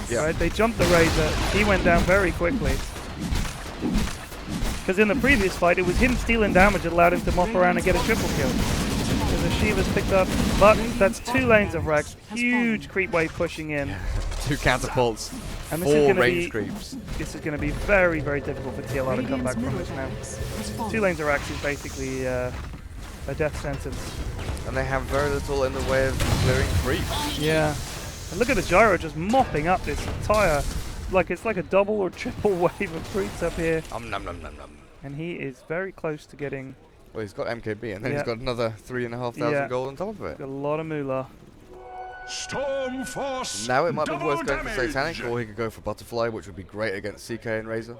Yeah. Right? They jumped the Razor. He went down very quickly. Because in the previous fight, it was him stealing damage that allowed him to mop around and get a triple kill. So the Shiva's picked up, but that's 2 lanes of Rax. Huge creep wave pushing in. 2 catapults, And 4 range creeps. This is going to be very, very difficult for TLR to come back from this now. 2 lanes of Rax is basically a death sentence. And they have very little in the way of clearing creeps. Yeah. And look at the gyro just mopping up this entire, it's like a double or triple wave of creeps up here. Nom nom nom nom. And he is very close to getting Well, he's got MKB, and then he's got another 3,500 gold on top of it. a lot of moolah. Storm force. Now it might be worth going for damage. Satanic, or he could go for Butterfly, which would be great against CK and Razor.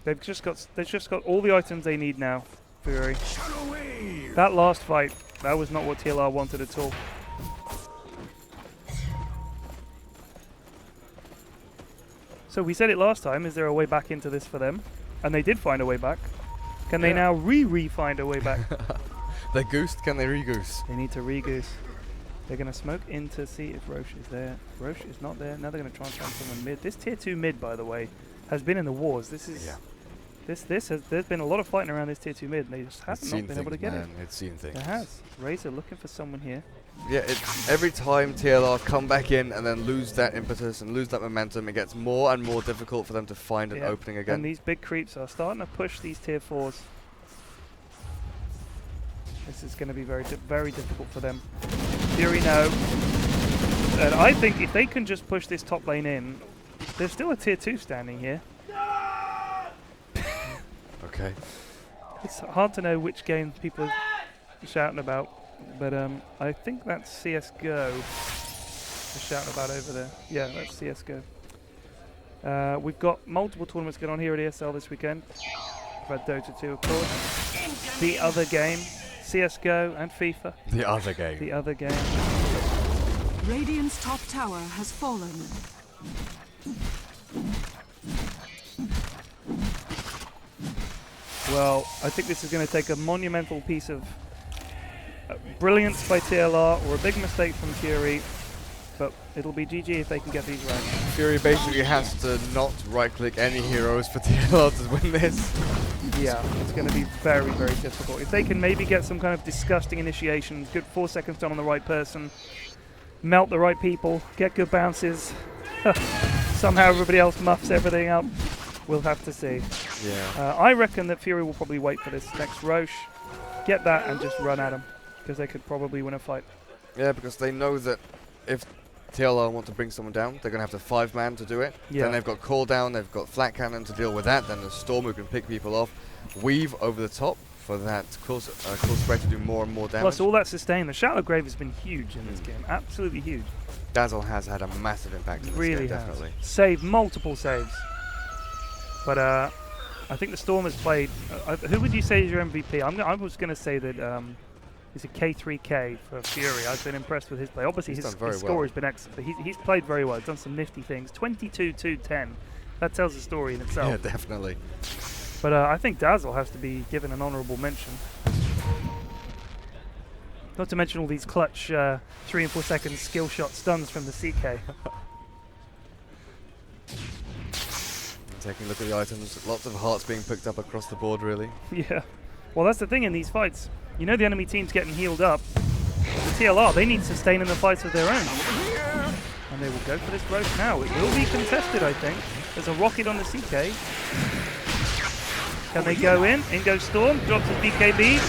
They've just got all the items they need now, Fury. Shadow wave. That last fight, that was not what TLR wanted at all. So we said it last time, is there a way back into this for them? And they did find a way back. Can they now find a way back? They goosed, can they re-goose? They need to re-goose. They're going to smoke in to see if Roche is there. Roche is not there. Now they're going to try and find someone mid. This tier 2 mid, by the way, has been in the wars. This is... Yeah. There's been a lot of fighting around this tier 2 mid, and they just haven't not been able to get it. It's seen things. It has. Razor looking for someone here. Yeah, every time TLR come back in and then lose that impetus and lose that momentum, it gets more and more difficult for them to find an opening again. And these big creeps are starting to push these tier 4s. This is going to be very difficult for them. Fury no. And I think if they can just push this top lane in, there's still a tier 2 standing here. Okay. It's hard to know which game people are shouting about, but I think that's CSGO they're shouting about over there. Yeah, that's CSGO. We've got multiple tournaments going on here at ESL this weekend. We've had Dota 2, of course. The other game, CSGO and FIFA. The other game. The other game. Radiant's top tower has fallen. Well, I think this is going to take a monumental piece of brilliance by TLR or a big mistake from Fury, but it'll be GG if they can get these right. Fury basically has to not right-click any heroes for TLR to win this. Yeah, it's going to be very, very difficult. If they can maybe get some kind of disgusting initiation, good 4 seconds done on the right person, melt the right people, get good bounces, somehow everybody else muffs everything up. We'll have to see. Yeah. I reckon that Fury will probably wait for this next Roche, get that and just run at him, because they could probably win a fight. Yeah, because they know that if TLR want to bring someone down, they're going to have to 5-man to do it. Yeah. Then they've got call down, they've got flat cannon to deal with that, then the Storm who can pick people off, weave over the top for that cool spray to do more and more damage. Plus all that sustain, the Shallow Grave has been huge in this game, absolutely huge. Dazzle has had a massive impact in this Really game, has. definitely. Saved multiple saves. But I think the Storm has played... who would you say is your MVP? I was going to say that he's a K3K for Fury. I've been impressed with his play. Obviously his score has been excellent, but he's played very well. He's done some nifty things. 22-2-10. That tells a story in itself. Yeah, definitely. But I think Dazzle has to be given an honourable mention. Not to mention all these clutch 3 and 4 second skill shot stuns from the CK. Taking a look at the items, lots of hearts being picked up across the board, really. Yeah. Well, that's the thing in these fights. You know the enemy team's getting healed up. The TLR, they need sustain in the fights of their own. And they will go for this Roche now. It will be contested, I think. There's a rocket on the CK. Can they go in? In goes Storm, drops his BKB,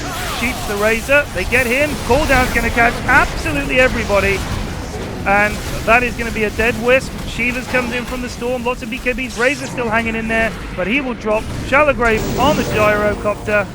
shoots the Razor. They get him. Cooldown's going to catch absolutely everybody. And that is going to be a dead wisp. Shivas comes in from the Storm, lots of BKBs. Razor still hanging in there, but he will drop. Shallow Grave on the gyrocopter.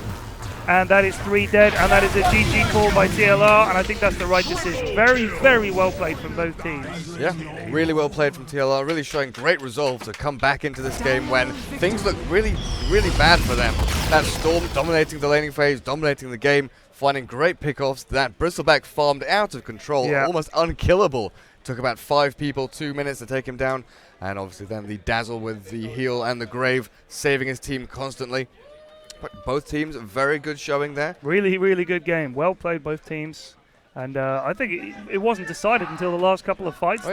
And that is 3 dead, and that is a GG call by TLR, and I think that's the right decision. Very, very well played from both teams. Yeah, really well played from TLR, really showing great resolve to come back into this game when things look really, really bad for them. That Storm dominating the laning phase, dominating the game, finding great pickoffs. That Bristleback farmed out of control, almost unkillable. Took about 5 people, 2 minutes to take him down, and obviously then the Dazzle with the heal and the Grave, saving his team constantly. But both teams, very good showing there. Really, really good game. Well played, both teams. And I think it wasn't decided until the last couple of fights. Oh, yeah. there.